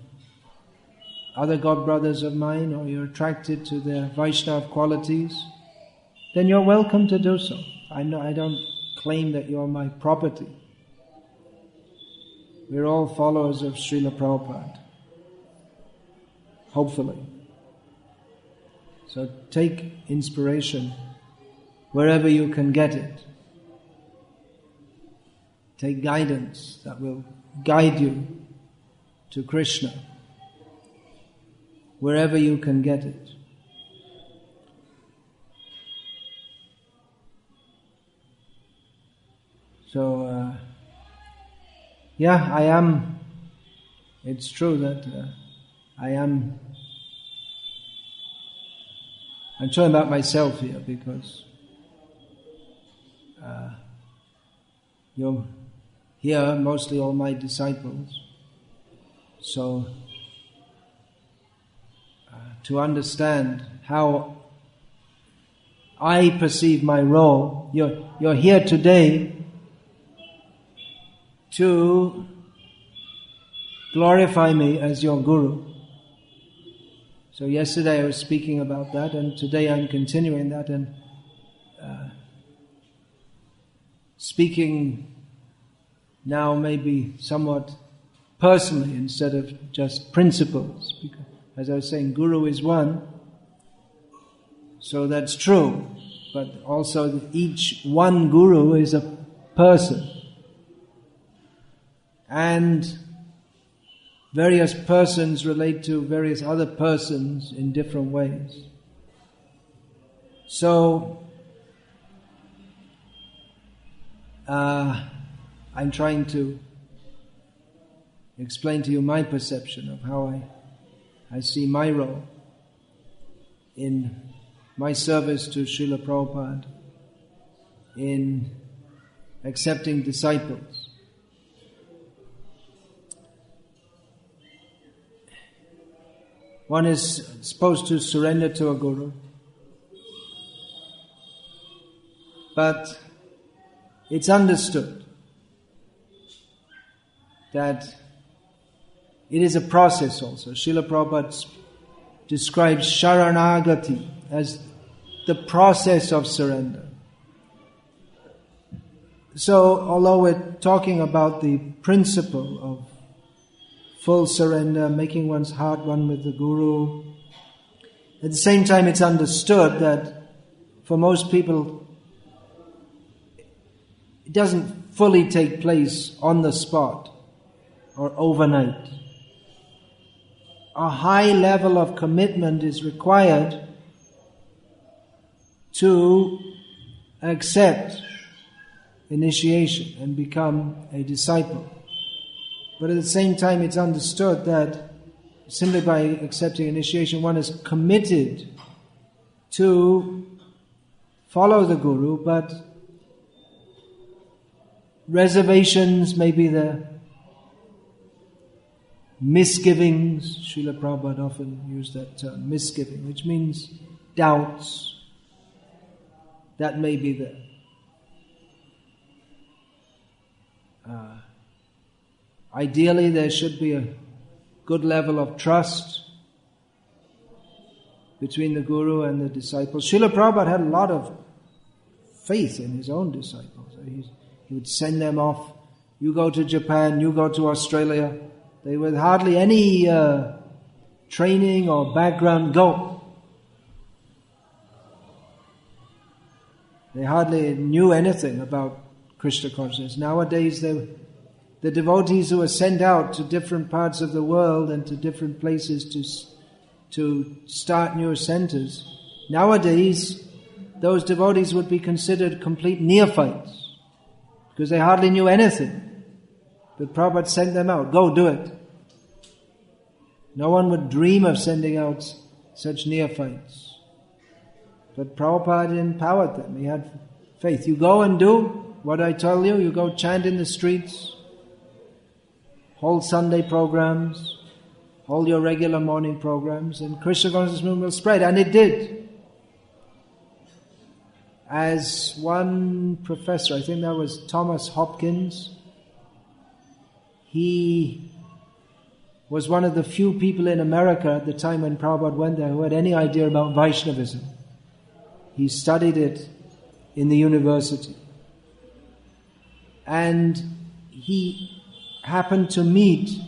other God brothers of mine, or you're attracted to their Vaishnava qualities, then you're welcome to do so. I don't claim that you're my property. We're all followers of Srila Prabhupada. Hopefully. So take inspiration wherever you can get it. Take guidance that will guide you to Krishna wherever you can get it. So, it's true that I'm talking about myself here because you're here, mostly all my disciples. So, to understand how I perceive my role, you're here today to glorify me as your guru. So yesterday I was speaking about that, and today I'm continuing that and speaking now maybe somewhat personally instead of just principles. Because, as I was saying, guru is one, so that's true. But also each one guru is a person. And various persons relate to various other persons in different ways. So, I'm trying to explain to you my perception of how I see my role in my service to Srila Prabhupada, in accepting disciples. One is supposed to surrender to a guru, but it's understood that it is a process also. Srila Prabhupada describes Sharanagati as the process of surrender. So, although we're talking about the principle of full surrender, making one's heart one with the Guru, at the same time it's understood that for most people it doesn't fully take place on the spot or overnight. a high level of commitment is required to accept initiation and become a disciple. But at the same time, it's understood that simply by accepting initiation, one is committed to follow the Guru, but reservations, maybe the misgivings, Srila Prabhupada often used that term, misgiving, which means doubts, that may be there. Ideally, there should be a good level of trust between the Guru and the disciples. Srila Prabhupada had a lot of faith in his own disciples. He would send them off. You go to Japan, you go to Australia. They with hardly any training or background, go. They hardly knew anything about Krishna consciousness. Nowadays, the devotees who are sent out to different parts of the world and to different places to start new centers, nowadays, those devotees would be considered complete neophytes because they hardly knew anything. But Prabhupada sent them out. Go, do it. No one would dream of sending out such neophytes. But Prabhupada empowered them. He had faith. You go and do what I tell you. You go chant in the streets, hold Sunday programs, hold your regular morning programs, and Krishna consciousness movement will spread. And it did. As one professor, I think that was Thomas Hopkins, he was one of the few people in America at the time when Prabhupada went there who had any idea about Vaishnavism. He studied it in the university. And he happened to meet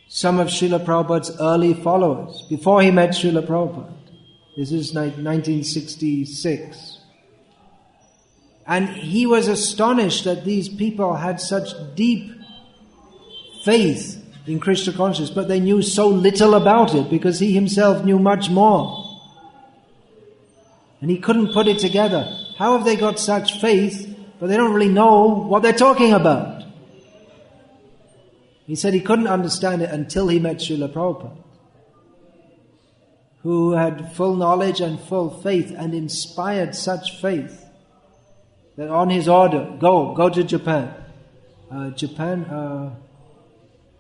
some of Srila Prabhupada's early followers before he met Srila Prabhupada. This is 1966. And he was astonished that these people had such deep faith in Krishna consciousness, but they knew so little about it because he himself knew much more. And he couldn't put it together. How have they got such faith, but they don't really know what they're talking about? He said he couldn't understand it until he met Srila Prabhupada, who had full knowledge and full faith and inspired such faith that on his order, go to Japan.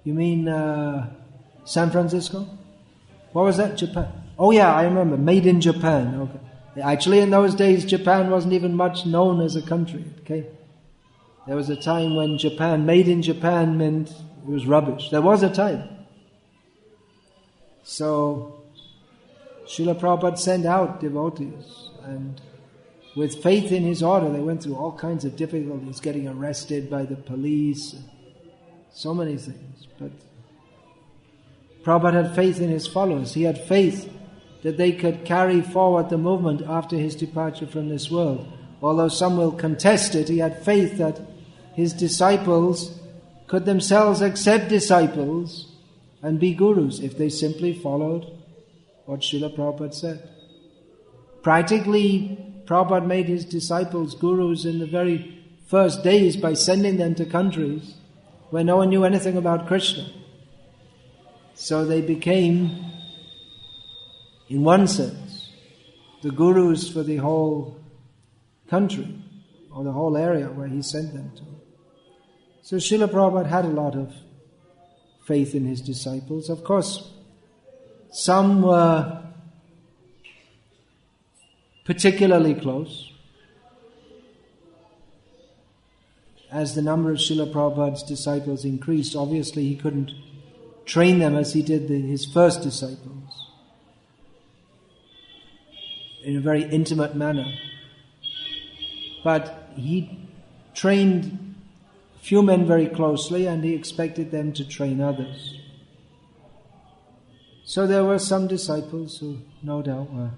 You mean San Francisco? What was that? Japan? Oh yeah, I remember. Made in Japan. Okay. Actually, in those days, Japan wasn't even much known as a country. Okay, there was a time when Japan, made in Japan, meant it was rubbish. There was a time. So, Srila Prabhupada sent out devotees, and with faith in his order, they went through all kinds of difficulties, getting arrested by the police, so many things. But Prabhupada had faith in his followers. He had faith that they could carry forward the movement after his departure from this world. Although some will contest it, he had faith that his disciples could themselves accept disciples and be gurus if they simply followed what Srila Prabhupada said. Practically, Prabhupada made his disciples gurus in the very first days by sending them to countries where no one knew anything about Krishna. So they became, in one sense, the gurus for the whole country or the whole area where he sent them to. So Srila Prabhupada had a lot of faith in his disciples. Of course, some were particularly close. As the number of Srila Prabhupada's disciples increased, obviously he couldn't train them as he did his first disciples in a very intimate manner. But he trained a few men very closely, and he expected them to train others. So there were some disciples who no doubt were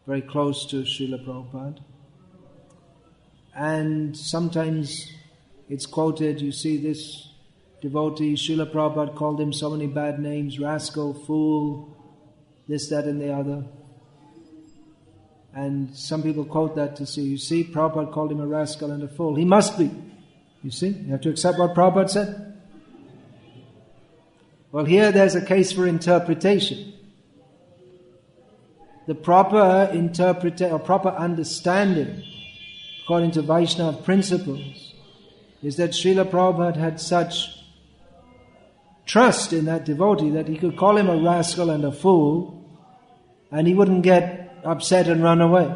very close to Srila Prabhupada. And sometimes it's quoted, you see, this devotee, Srila Prabhupada called him so many bad names, rascal, fool, this, that and the other. And some people quote that to say, you see, Prabhupada called him a rascal and a fool. He must be. You see, you have to accept what Prabhupada said. Well, here there's a case for interpretation. The proper proper understanding, according to Vaishnava principles, is that Srila Prabhupada had such trust in that devotee that he could call him a rascal and a fool, and he wouldn't get upset and run away.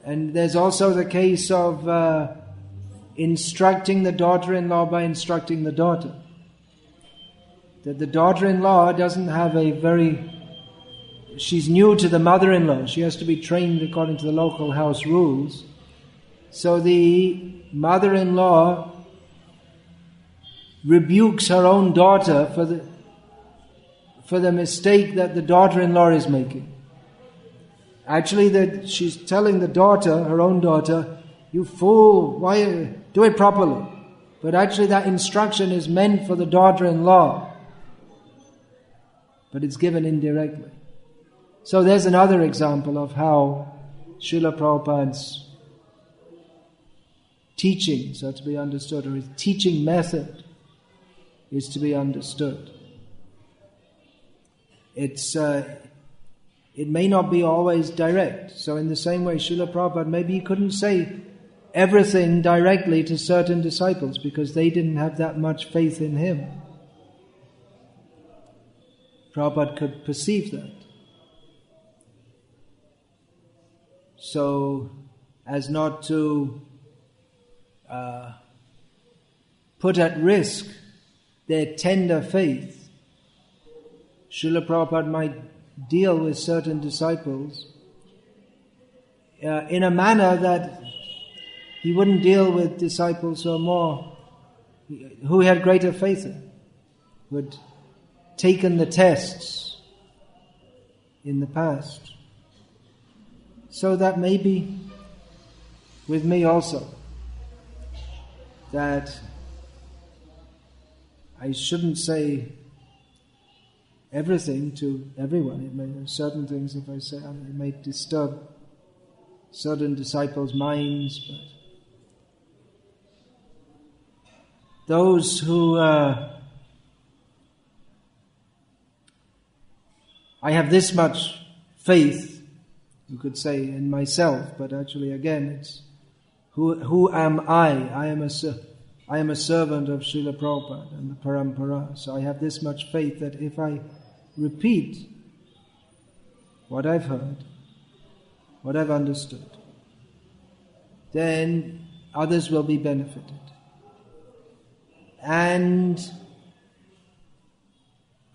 And there's also the case of instructing the daughter-in-law by instructing the daughter. That the daughter-in-law doesn't have she's new to the mother-in-law. She has to be trained according to the local house rules. So the mother-in-law rebukes her own daughter for the mistake that the daughter-in-law is making. Actually, that she's telling the daughter, her own daughter, you fool, why do it properly? But actually that instruction is meant for the daughter-in-law, but it's given indirectly. So there's another example of how Srila Prabhupada's teaching, so to be understood, or his teaching method is to be understood. It may not be always direct. So in the same way, Srila Prabhupada, maybe he couldn't say everything directly to certain disciples because they didn't have that much faith in him. Prabhupada could perceive that. So, as not to put at risk their tender faith, Srila Prabhupada might deal with certain disciples in a manner that he wouldn't deal with disciples who had greater faith in, who had taken the tests in the past. So that may be with me also, that I shouldn't say everything to everyone. Certain things, if I say, it may disturb certain disciples' minds, but those who I have this much faith, you could say, in myself, but actually again it's who am I? I am a servant of Srila Prabhupada and the Parampara. So I have this much faith that if I repeat what I've heard, what I've understood, then others will be benefited. And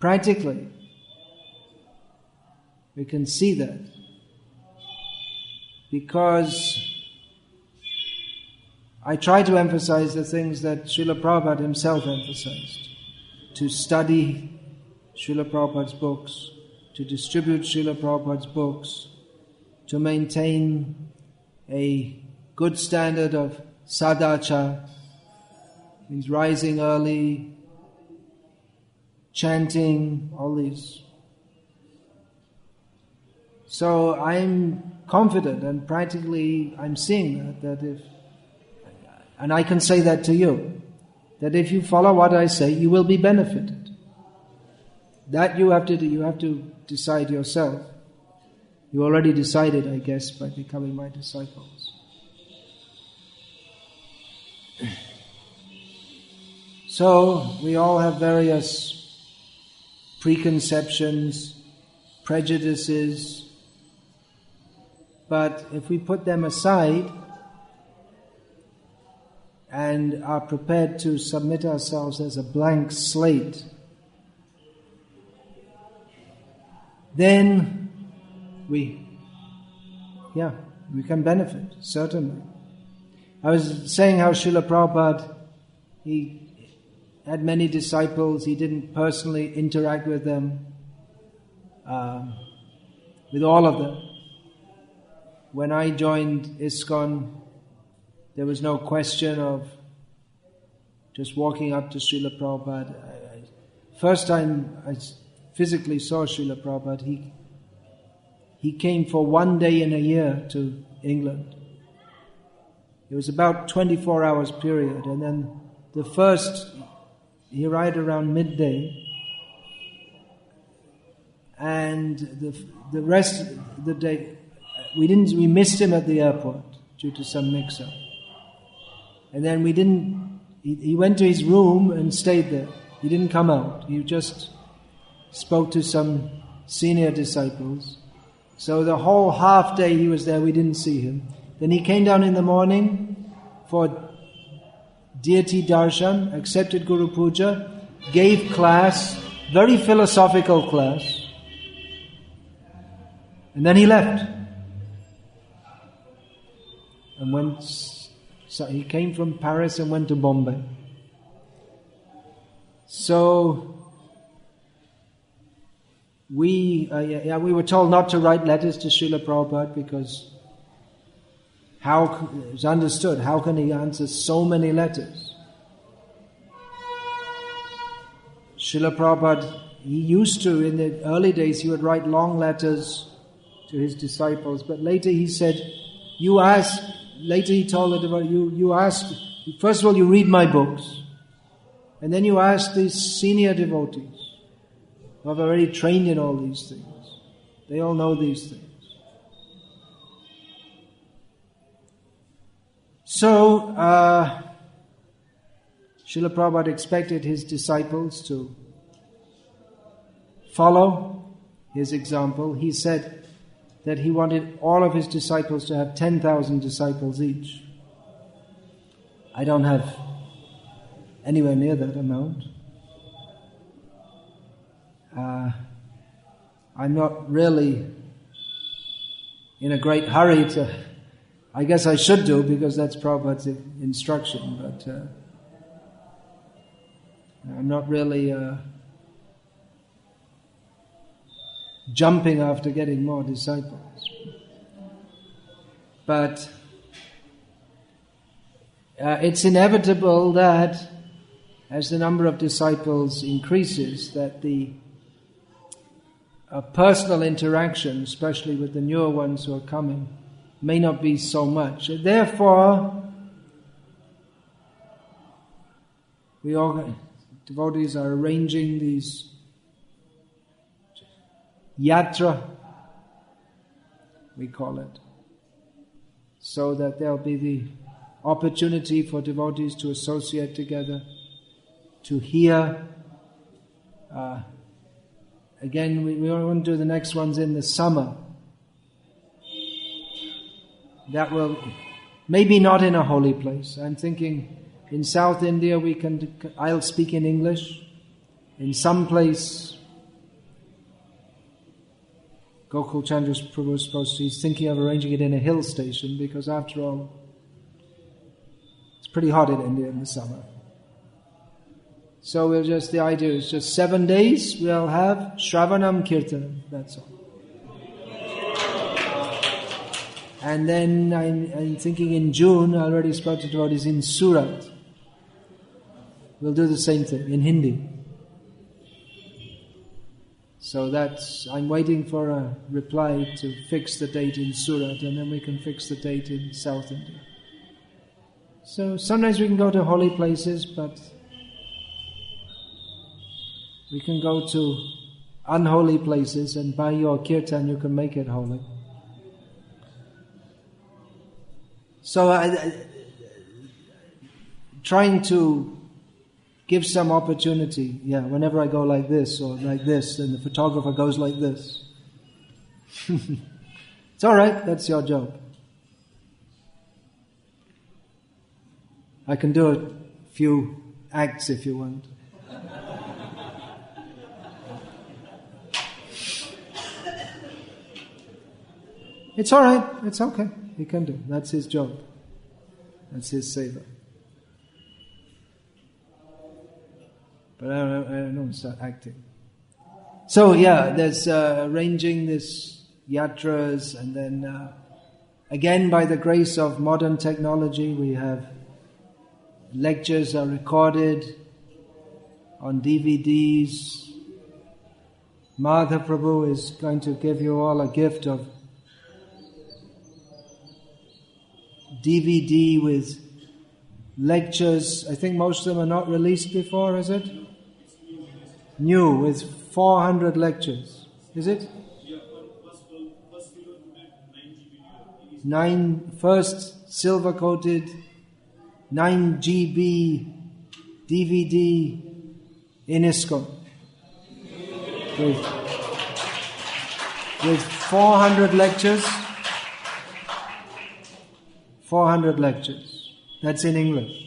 practically, we can see that because I try to emphasize the things that Srila Prabhupada himself emphasized. To study Srila Prabhupada's books, to distribute Srila Prabhupada's books, to maintain a good standard of sadachara, means rising early, chanting, all these. So I'm confident and practically I'm seeing that if, and I can say that to you, that if you follow what I say, you will be benefited. That you have to do, you have to decide yourself. You already decided, I guess, by becoming my disciples. So, we all have various preconceptions, prejudices, but if we put them aside and are prepared to submit ourselves as a blank slate, then we can benefit, certainly. I was saying how Srila Prabhupada, he had many disciples, he didn't personally interact with them, with all of them. When I joined ISKCON, there was no question of just walking up to Srila Prabhupada. First time I physically saw Srila Prabhupada, he came for 1 day in a year to England. It was about 24 hours period, and then he arrived around midday, and the rest of the day we missed him at the airport due to some mix-up. And then he went to his room and stayed there. He didn't come out. He just spoke to some senior disciples. So the whole half day he was there, we didn't see him. Then he came down in the morning for deity darshan, accepted Guru Puja, gave class, very philosophical class, and then he left. And he came from Paris and went to Bombay. So we were told not to write letters to Srila Prabhupada because it's understood, how can he answer so many letters? Srila Prabhupada, he used to, in the early days, he would write long letters to his disciples, but later he said, later he told the devotee, you ask, first of all you read my books, and then you ask these senior devotees who have already trained in all these things. They all know these things. So, Srila Prabhupada expected his disciples to follow his example. He said that he wanted all of his disciples to have 10,000 disciples each. I don't have anywhere near that amount. I'm not really in a great hurry to... I guess I should do because that's Prabhupada's instruction, but I'm not really jumping after getting more disciples. But it's inevitable that as the number of disciples increases, that the personal interaction, especially with the newer ones who are coming, may not be so much. Therefore, devotees are arranging these yatra, we call it, so that there'll be the opportunity for devotees to associate together, to hear. Again, we want to do the next ones in the summer. That will, maybe not in a holy place. I'm thinking in South India I'll speak in English. In some place, Gokul Chandra Prabhu he's thinking of arranging it in a hill station because after all, it's pretty hot in India in the summer. So the idea is just 7 days we'll have Shravanam Kirtanam, that's all. And then I'm thinking in June, I already spoke to devotees in Surat. We'll do the same thing in Hindi. So I'm waiting for a reply to fix the date in Surat, and then we can fix the date in South India. So sometimes we can go to holy places, but we can go to unholy places, and by your kirtan you can make it holy. So trying to give some opportunity, whenever I go like this or like this, and the photographer goes like this. It's all right, that's your job. I can do a few acts if you want. It's all right, it's okay. He can do. That's his job. That's his seva. But I don't want to start acting. So there's arranging this yatras, and then again by the grace of modern technology we have lectures are recorded on DVDs. Madhav Prabhu is going to give you all a gift of DVD with lectures. I think most of them are not released before, is it? New, with 400 lectures. Is it? First silver-coated 9 GB DVD in ISKCON with 400 lectures. 400 lectures. That's in English.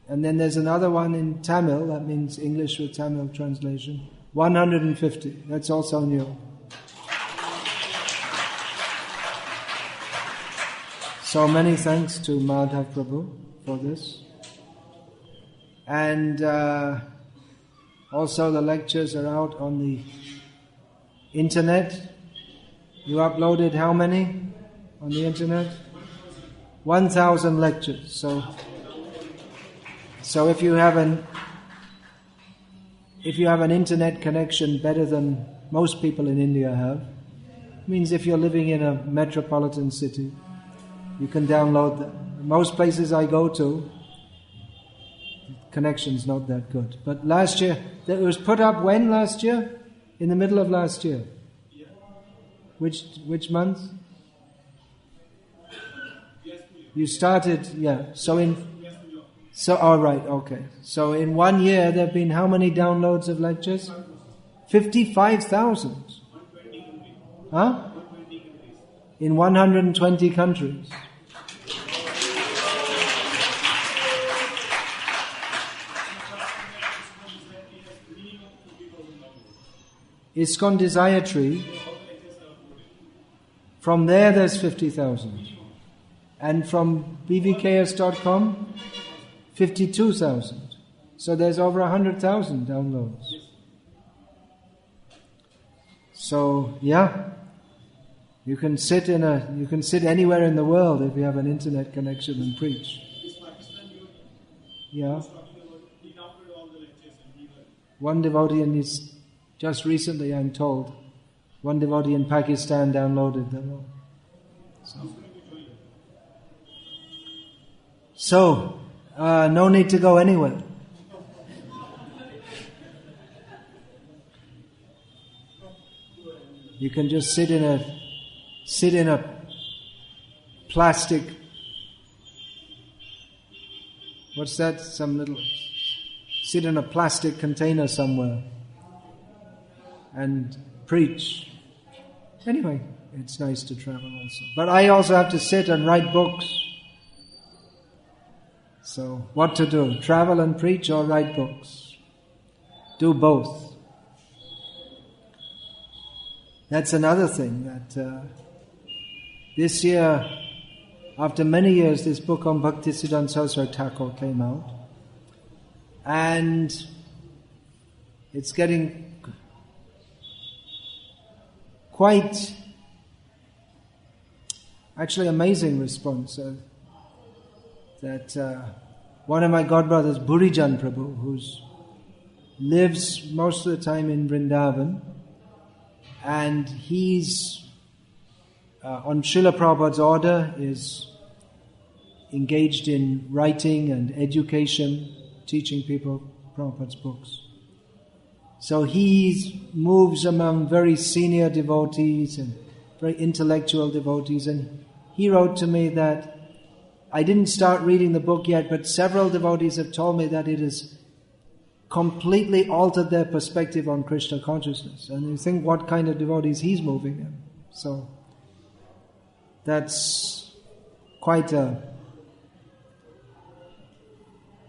And then there's another one in Tamil, that means English with Tamil translation. 150. That's also new. So many thanks to Madhav Prabhu for this. And also the lectures are out on the internet. You uploaded how many on the internet? 1,000 lectures. So if you have an internet connection better than most people in India have, it means if you're living in a metropolitan city, you can download them. Most places I go to, the connection's not that good. But last year, it was put up when last year? In the middle of last year. Which month? You started, yeah. All right, okay. So in 1 year, there have been how many downloads of lectures? 55,000. Huh? In 120 countries. ISKCON Desire Tree, from there's 50,000. And from bvks.com, 52,000. So there's over 100,000 downloads. So, yeah. You can sit anywhere in the world if you have an internet connection and preach. Yeah. One devotee just recently, I'm told, one devotee in Pakistan downloaded them all. So, no need to go anywhere. You can just sit in a plastic, what's that? Sit in a plastic container somewhere and preach. Anyway, it's nice to travel also. But I also have to sit and write books. So, what to do? Travel and preach or write books? Do both. That's another thing that this year, after many years, this book on Bhakti Siddhanta Saraswati Thakur came out. And it's getting quite actually amazing response. That one of my godbrothers, Burijan Prabhu, who lives most of the time in Vrindavan, and he's on Srila Prabhupada's order, is engaged in writing and education, teaching people Prabhupada's books. So he moves among very senior devotees and very intellectual devotees, and he wrote to me that I didn't start reading the book yet, but several devotees have told me that it has completely altered their perspective on Krishna consciousness. And you think what kind of devotees he's moving in. So that's quite an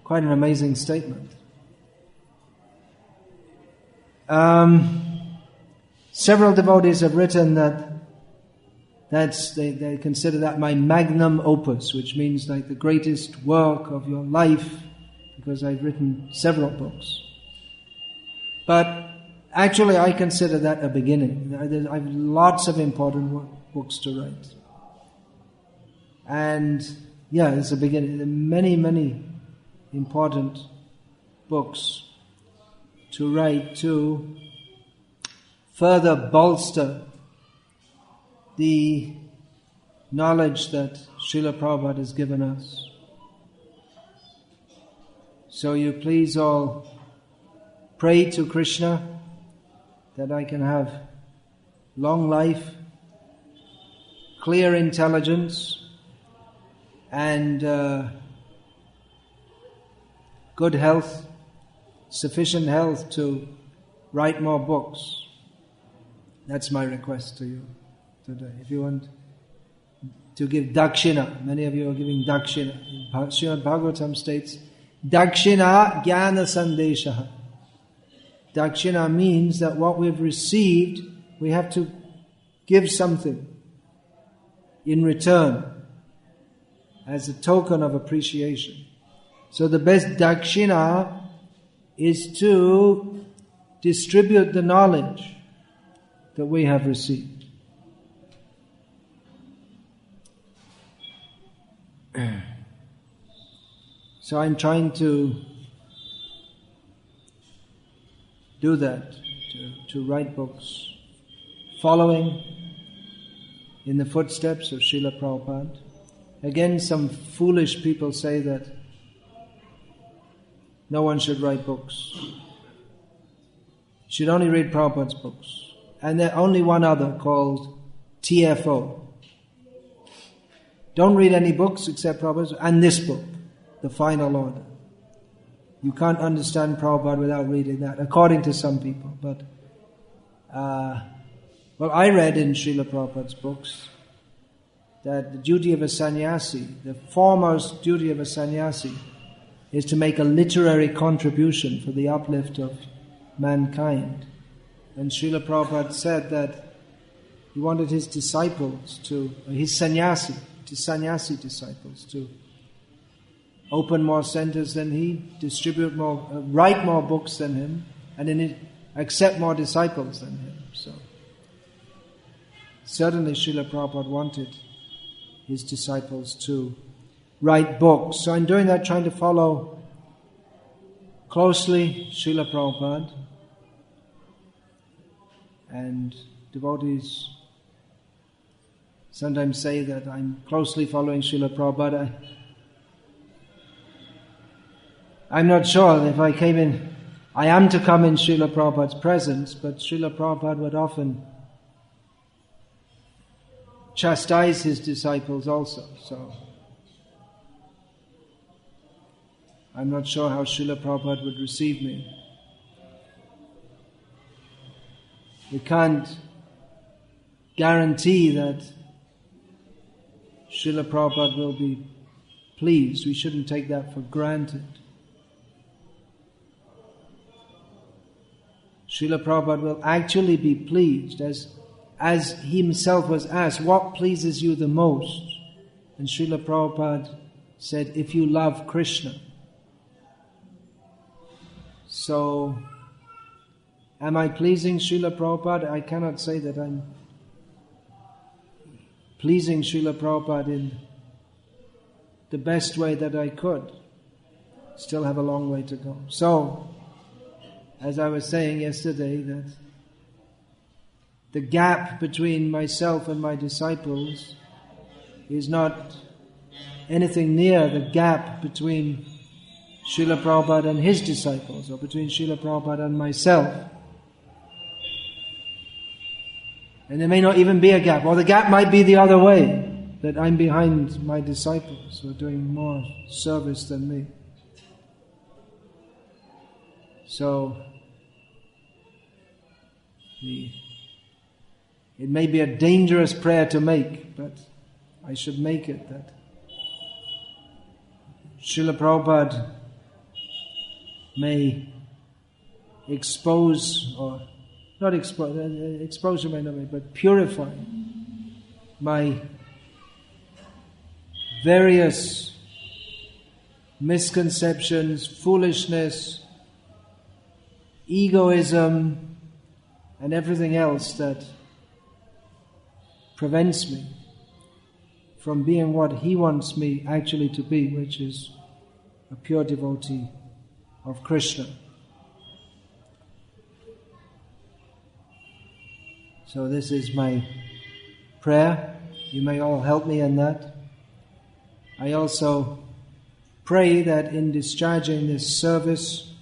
amazing statement. Several devotees have written that they consider that my magnum opus, which means like the greatest work of your life, because I've written several books. But actually I consider that a beginning. I have lots of important books to write. And it's a beginning. There are many, many important books to write to further bolster the knowledge that Srila Prabhupada has given us. So you please all pray to Krishna that I can have long life, clear intelligence, and good health, sufficient health to write more books. That's my request to you today. If you want to give dakshina, many of you are giving dakshina. Srimad Bhagavatam states, dakshina jnana sandeshaha. Dakshina means that what we've received, we have to give something in return as a token of appreciation. So the best dakshina is to distribute the knowledge that we have received. So I'm trying to do that, to write books, following in the footsteps of Srila Prabhupada. Again, some foolish people say that no one should write books. You should only read Prabhupada's books. And there's only one other called TFO. Don't read any books except Prabhupada's, and this book, The Final Order. You can't understand Prabhupada without reading that, according to some people. But, I read in Srila Prabhupada's books that the duty of a sannyasi, the foremost duty of a sannyasi, is to make a literary contribution for the uplift of mankind. And Srila Prabhupada said that he wanted his disciples his sannyasi disciples to open more centers than he, distribute more, write more books than him, and accept more disciples than him. So certainly Srila Prabhupada wanted his disciples to write books. So I'm doing that, trying to follow closely Srila Prabhupada. And devotees sometimes say that I'm closely following Srila Prabhupada. I'm not sure if I am to come in Srila Prabhupada's presence, but Srila Prabhupada would often chastise his disciples also. So I'm not sure how Srila Prabhupada would receive me. We can't guarantee that Srila Prabhupada will be pleased. We shouldn't take that for granted. Srila Prabhupada will actually be pleased, as he himself was asked, what pleases you the most? And Srila Prabhupada said, if you love Krishna. So, am I pleasing Srila Prabhupada? I cannot say that I'm pleasing Srila Prabhupada in the best way that I could. Still have a long way to go. So, as I was saying yesterday, that the gap between myself and my disciples is not anything near the gap between Srila Prabhupada and his disciples, or between Srila Prabhupada and myself. And there may not even be a gap, or the gap might be the other way, that I'm behind my disciples who are doing more service than me. So, it may be a dangerous prayer to make, but I should make it, that Srila Prabhupada may expose, or not expose, exposure may not be, but purify my various misconceptions, foolishness, egoism, and everything else that prevents me from being what he wants me actually to be, which is a pure devotee of Krishna. So this is my prayer. You may all help me in that. I also pray that in discharging this service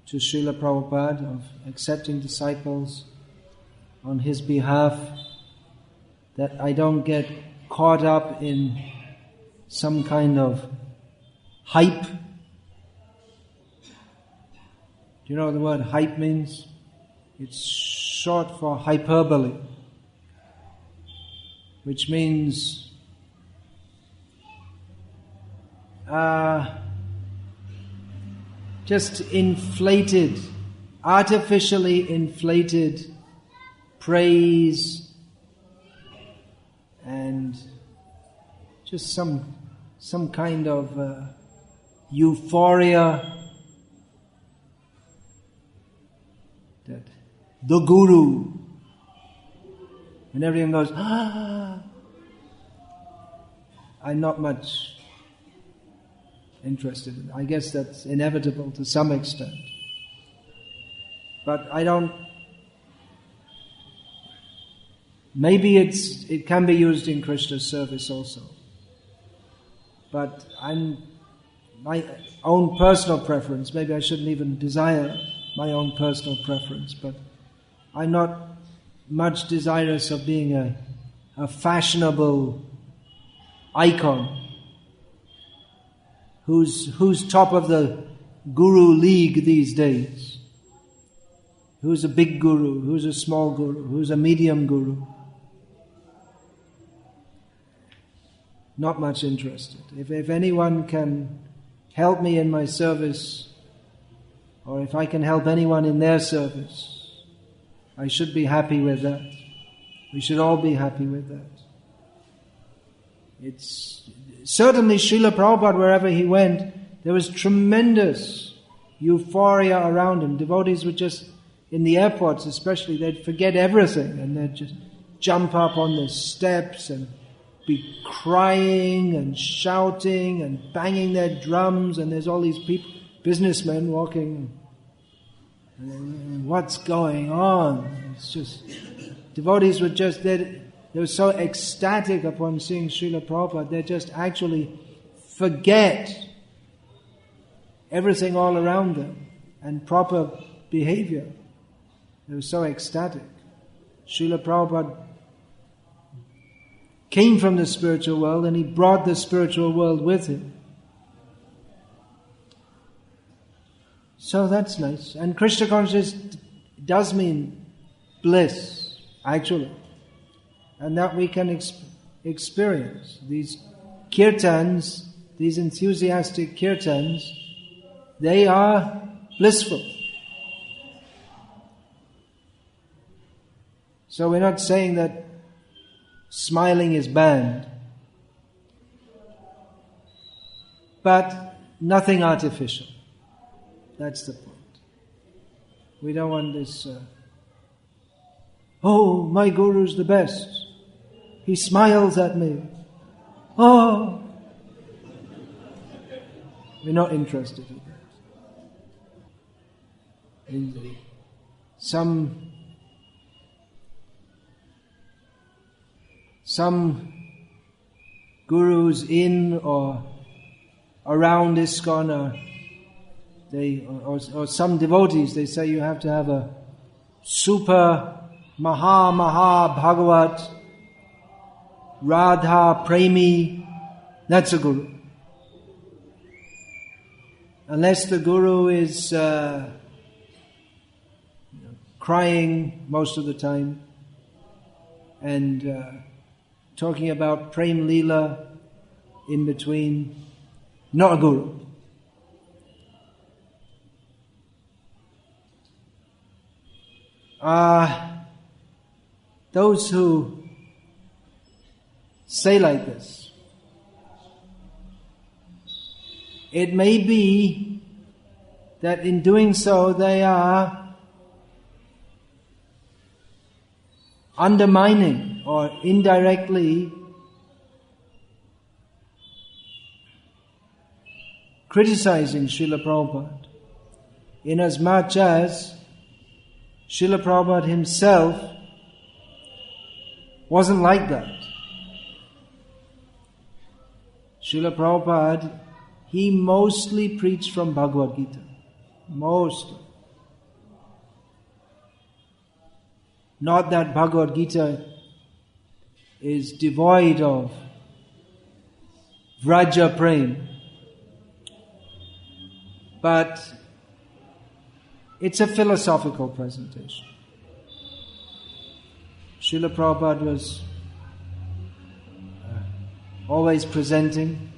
to Srila Prabhupada of accepting disciples on his behalf, that I don't get caught up in some kind of hype. Do you know what the word hype means? It's short for hyperbole, which means just inflated, artificially inflated praise and just some kind of euphoria that the Guru, and everyone goes, I'm not much interested in it. I guess that's inevitable to some extent. But I don't. Maybe it can be used in Krishna's service also. But my own personal preference, maybe I shouldn't even desire my own personal preference, but I'm not much desirous of being a fashionable icon who's top of the guru league these days. Who's a big guru, who's a small guru, who's a medium guru. Not much interested. If anyone can help me in my service, or if I can help anyone in their service, I should be happy with that. We should all be happy with that. It's certainly Srila Prabhupada, wherever he went, there was tremendous euphoria around him. Devotees would just, in the airports especially, they'd forget everything and they'd just jump up on the steps and be crying and shouting and banging their drums, and there's all these people, businessmen walking. What's going on? It's just, devotees were just, they were so ecstatic upon seeing Srila Prabhupada, they just actually forget everything all around them and proper behavior. They were so ecstatic. Srila Prabhupada came from the spiritual world and he brought the spiritual world with him. So that's nice. And Krishna consciousness does mean bliss, actually. And that we can experience. These kirtans, these enthusiastic kirtans, they are blissful. So we're not saying that smiling is banned, but nothing artificial. That's the point. We don't want this, oh, my Guru's the best. He smiles at me. Oh! We're not interested in that. Some gurus in or around ISKCON or some devotees, they say you have to have a super Maha Bhagavat Radha Premi. That's a guru. Unless the guru is crying most of the time and talking about Prem Leela in between, not a guru. Those who say like this, it may be that in doing so they are undermining or indirectly criticizing Srila Prabhupada, inasmuch as Srila Prabhupada himself wasn't like that. Srila Prabhupada, he mostly preached from Bhagavad Gita. Mostly. Not that Bhagavad Gita is devoid of Vraja Prem, but it's a philosophical presentation. Srila Prabhupada was always presenting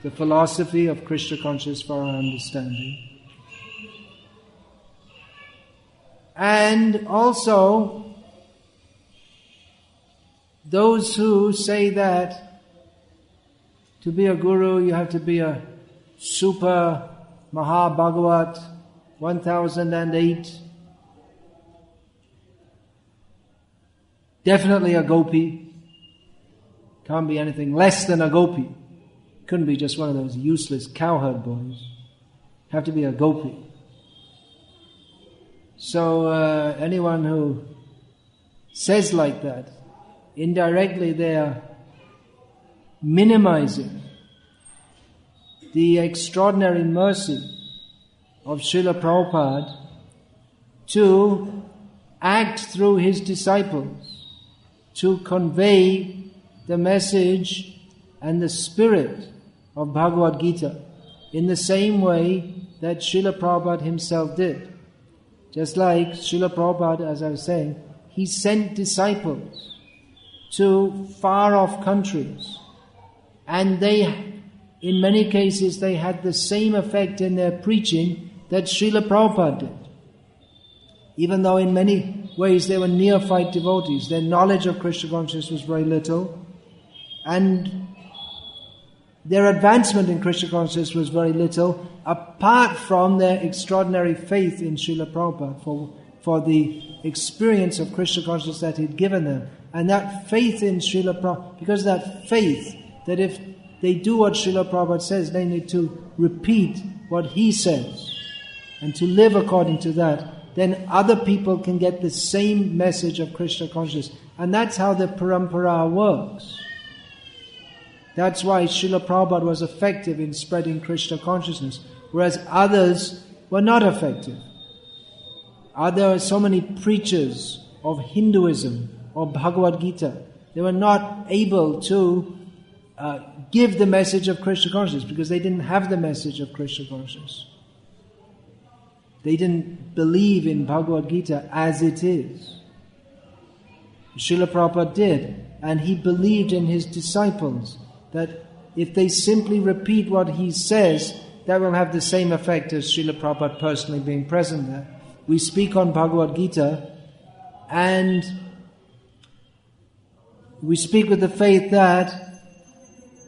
the philosophy of Krishna consciousness for our understanding. And also, those who say that to be a guru you have to be a super Maha Bhagavat 1008, definitely a gopi, can't be anything less than a gopi, couldn't be just one of those useless cowherd boys, have to be a gopi. So anyone who says like that, indirectly they are minimizing the extraordinary mercy of Srila Prabhupada to act through his disciples, to convey the message and the spirit of Bhagavad Gita in the same way that Srila Prabhupada himself did. Just like Srila Prabhupada, as I was saying, he sent disciples to far-off countries, and they, in many cases, they had the same effect in their preaching that Srila Prabhupada did. Even though in many ways they were neophyte devotees, their knowledge of Krishna consciousness was very little, and their advancement in Krishna consciousness was very little, apart from their extraordinary faith in Srila Prabhupada for the experience of Krishna consciousness that he'd given them. And that faith in Srila Prabhupada, because that faith that if they do what Srila Prabhupada says, they need to repeat what he says and to live according to that, then other people can get the same message of Krishna consciousness. And that's how the parampara works. That's why Srila Prabhupada was effective in spreading Krishna consciousness, whereas others were not effective. There are so many preachers of Hinduism or Bhagavad Gita, they were not able to give the message of Krishna consciousness because they didn't have the message of Krishna consciousness. They didn't believe in Bhagavad Gita as it is. Srila Prabhupada did, and he believed in his disciples that if they simply repeat what he says, that will have the same effect as Srila Prabhupada personally being present there. We speak on Bhagavad Gita, and we speak with the faith that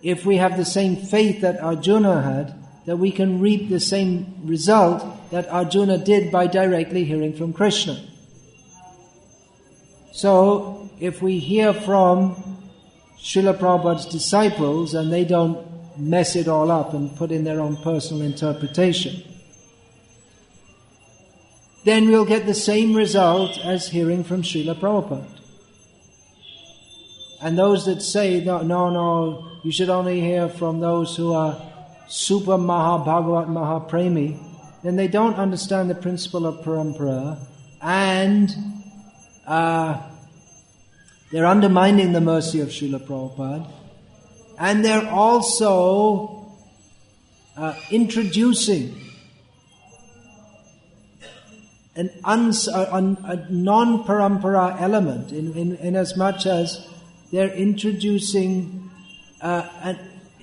if we have the same faith that Arjuna had, that we can reap the same result that Arjuna did by directly hearing from Krishna. So, if we hear from Srila Prabhupada's disciples and they don't mess it all up and put in their own personal interpretation, then we'll get the same result as hearing from Srila Prabhupada. And those that say, no, you should only hear from those who are super Maha Bhagavat Maha Premi, then they don't understand the principle of parampara, and they're undermining the mercy of Srila Prabhupada, and they're also introducing a non-parampara element in as much as they're introducing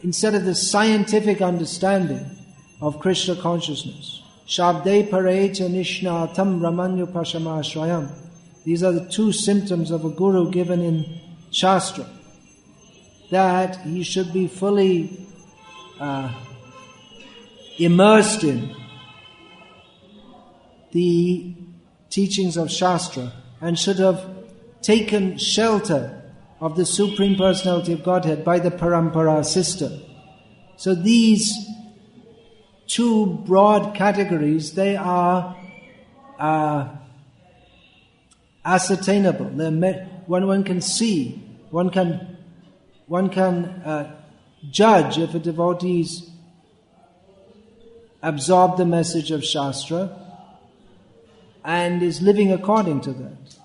instead of the scientific understanding of Krishna consciousness, Shabde Parecha Nishnatam Ramanyu Pashamashrayam. These are the two symptoms of a guru given in Shastra, that he should be fully immersed in the teachings of Shastra and should have taken shelter of the Supreme Personality of Godhead by the Parampara system. So these two broad categories, they are ascertainable. One can see, one can judge if a devotee's absorbed the message of Shastra and is living according to that.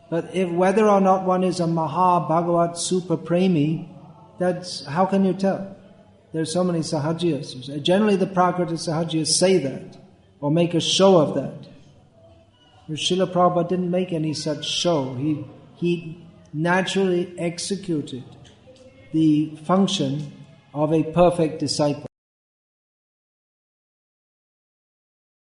But whether or not one is a Maha Bhagavat Super Premi, that's, how can you tell? There's so many Sahajiyas. Generally the Prakrita Sahajiyas say that, or make a show of that. Srila Prabhupada didn't make any such show. He naturally executed the function of a perfect disciple.